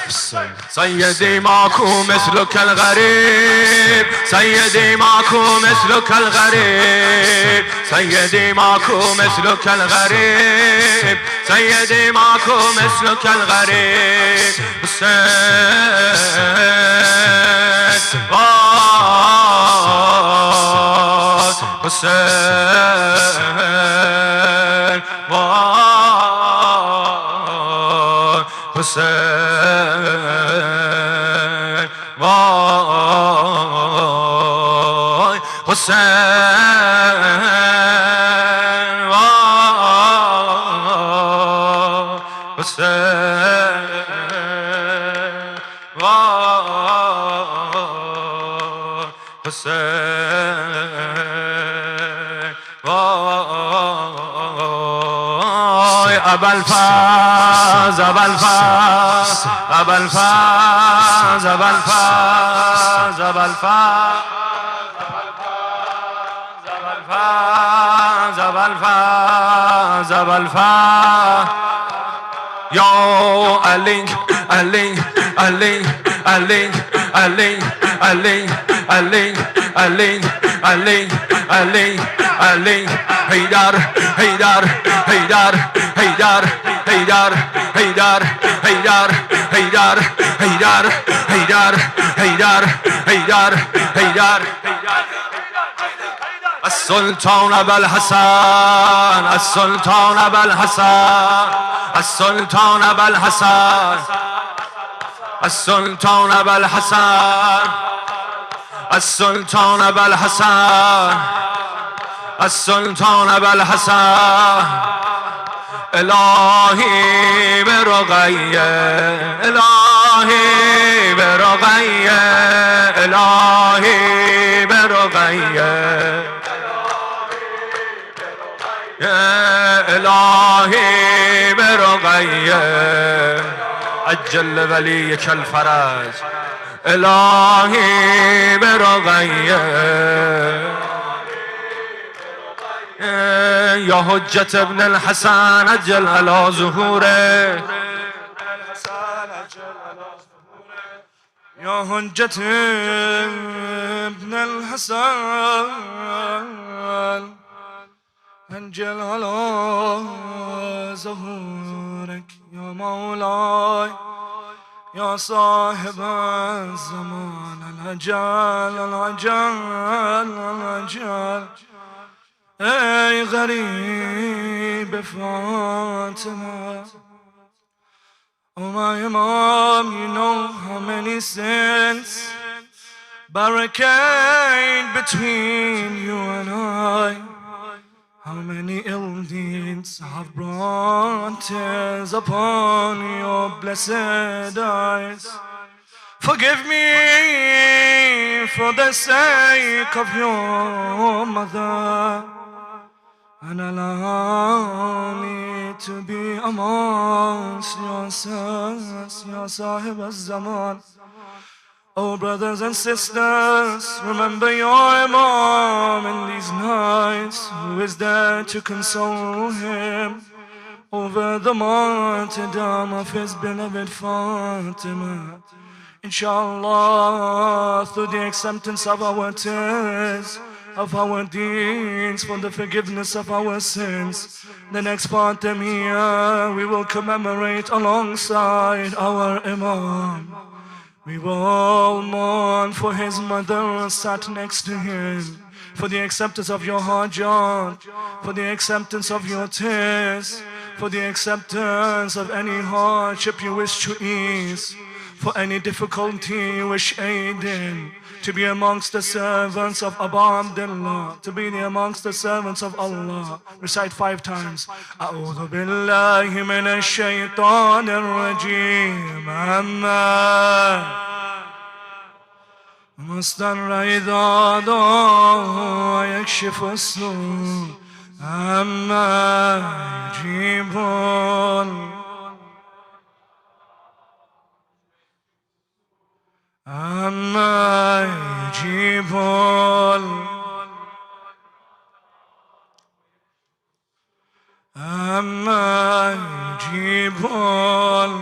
حسین. سیدی ماکو مثلک الغریب، سیدی ماکو مثلک الغریب، سیدی ماکو مثلک الغریب، سیدی ماکو مثلک الغریب. حسین حسین وای حسین وای حسین وای حسین وای حسین وای. ابوالفضل ابوالفضل ابوالفضل ابوالفضل ابوالفضل ابوالفضل. یا علی علی علی علی علی علی علی علی علی علی علی. حیدر حیدر حیدر حیدر حیدر حیدر حیدر حیدر حیدر حیدر حیدر حیدر حیدر. السلطان ابوالحسن السلطان ابوالحسن السلطان ابوالحسن السلطان أبا الحسن السلطان أبا الحسن السلطان أبا الحسن إلهي برقية إلهي برقية إلهي برقية إلهي برقية عجل وليك الفرج إلهي برقية يا حجة ابن الحسن عجل على ظهوره يا حجة ابن الحسن عجل على ظهورك يا مولاي يا صاحب الزمان الأجل الأجل الأجل أي غريب فاطمة Oh my Imam, you know how many sins barricade between you and I. How many ill deeds have brought tears upon your blessed eyes. Forgive me for the sake of your mother, and allow me to be amongst your sons, your Sahib al-Zaman. Oh brothers and sisters, remember your Imam in these nights, who is there to console him over the martyrdom of his beloved Fatimah. Inshallah, through the acceptance of our tears, of our deeds, for the forgiveness of our sins, the next Fatimiya we will commemorate alongside our Imam. We will mourn for his mother sat next to him, for the acceptance of your hajat, for the acceptance of your tears, for the acceptance of any hardship you wish to ease, for any difficulty you wish aid in, to be amongst the servants of Abu Abdullah, to be amongst the servants of Allah. Recite 5 times. أعوذ بالله من الشيطان الرجيم أما مستر إذا دعا ويكشف السوء أما يجيبون أما يجيبون أما يجيبون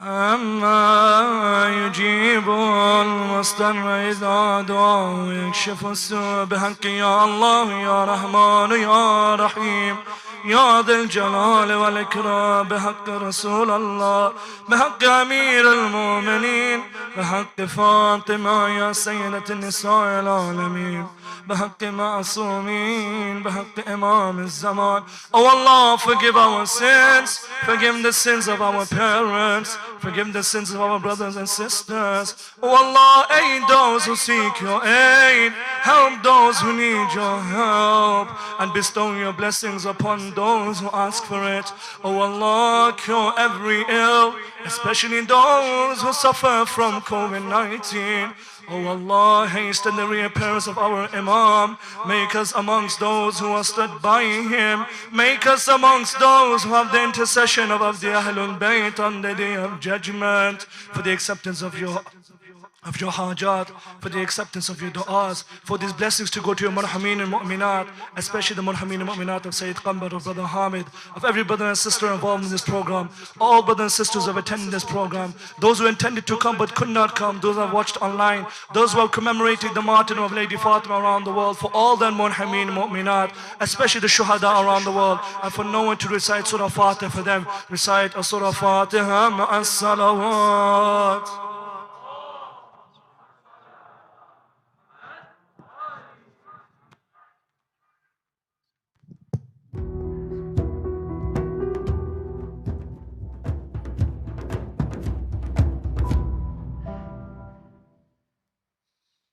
أما يجيب المضطر إذا دعا ويكشف السوء بحق يا الله يا رحمن يا رحيم يا ذا الجلال والإكرام بحق رسول الله بحق أمير المؤمنين بحق فاطمة يا سيدة النساء العالمين بحق معصومين بحق إمام الزمان. Oh Allah, forgive our sins, forgive the sins of our parents, forgive the sins of our brothers and sisters. Oh Allah, aid those who seek your aid, help those who need your help, and bestow your blessings upon those who ask for it. Oh Allah, cure every ill, especially those who suffer from COVID-19. Oh Allah, hasten the reappearance of our Imam. Make us amongst those who are stood by him. Make us amongst those who have the intercession of the Ahlul Bayt on the day of judgment, for the acceptance of your hajat, for the acceptance of your du'as, for these blessings to go to your murhameen and mu'minat, especially the murhameen and mu'minat of Sayyid Kamber, of Brother Hamid, of every brother and sister involved in this program, all brothers and sisters who have attended this program, those who intended to come but could not come, those who have watched online, those who have commemorated the martyrdom of Lady Fatimah around the world, for all the murhameen and mu'minat, especially the shuhada around the world, and for no one to recite Surah Fatih for them, recite a Surah Fatih ma'as salawat.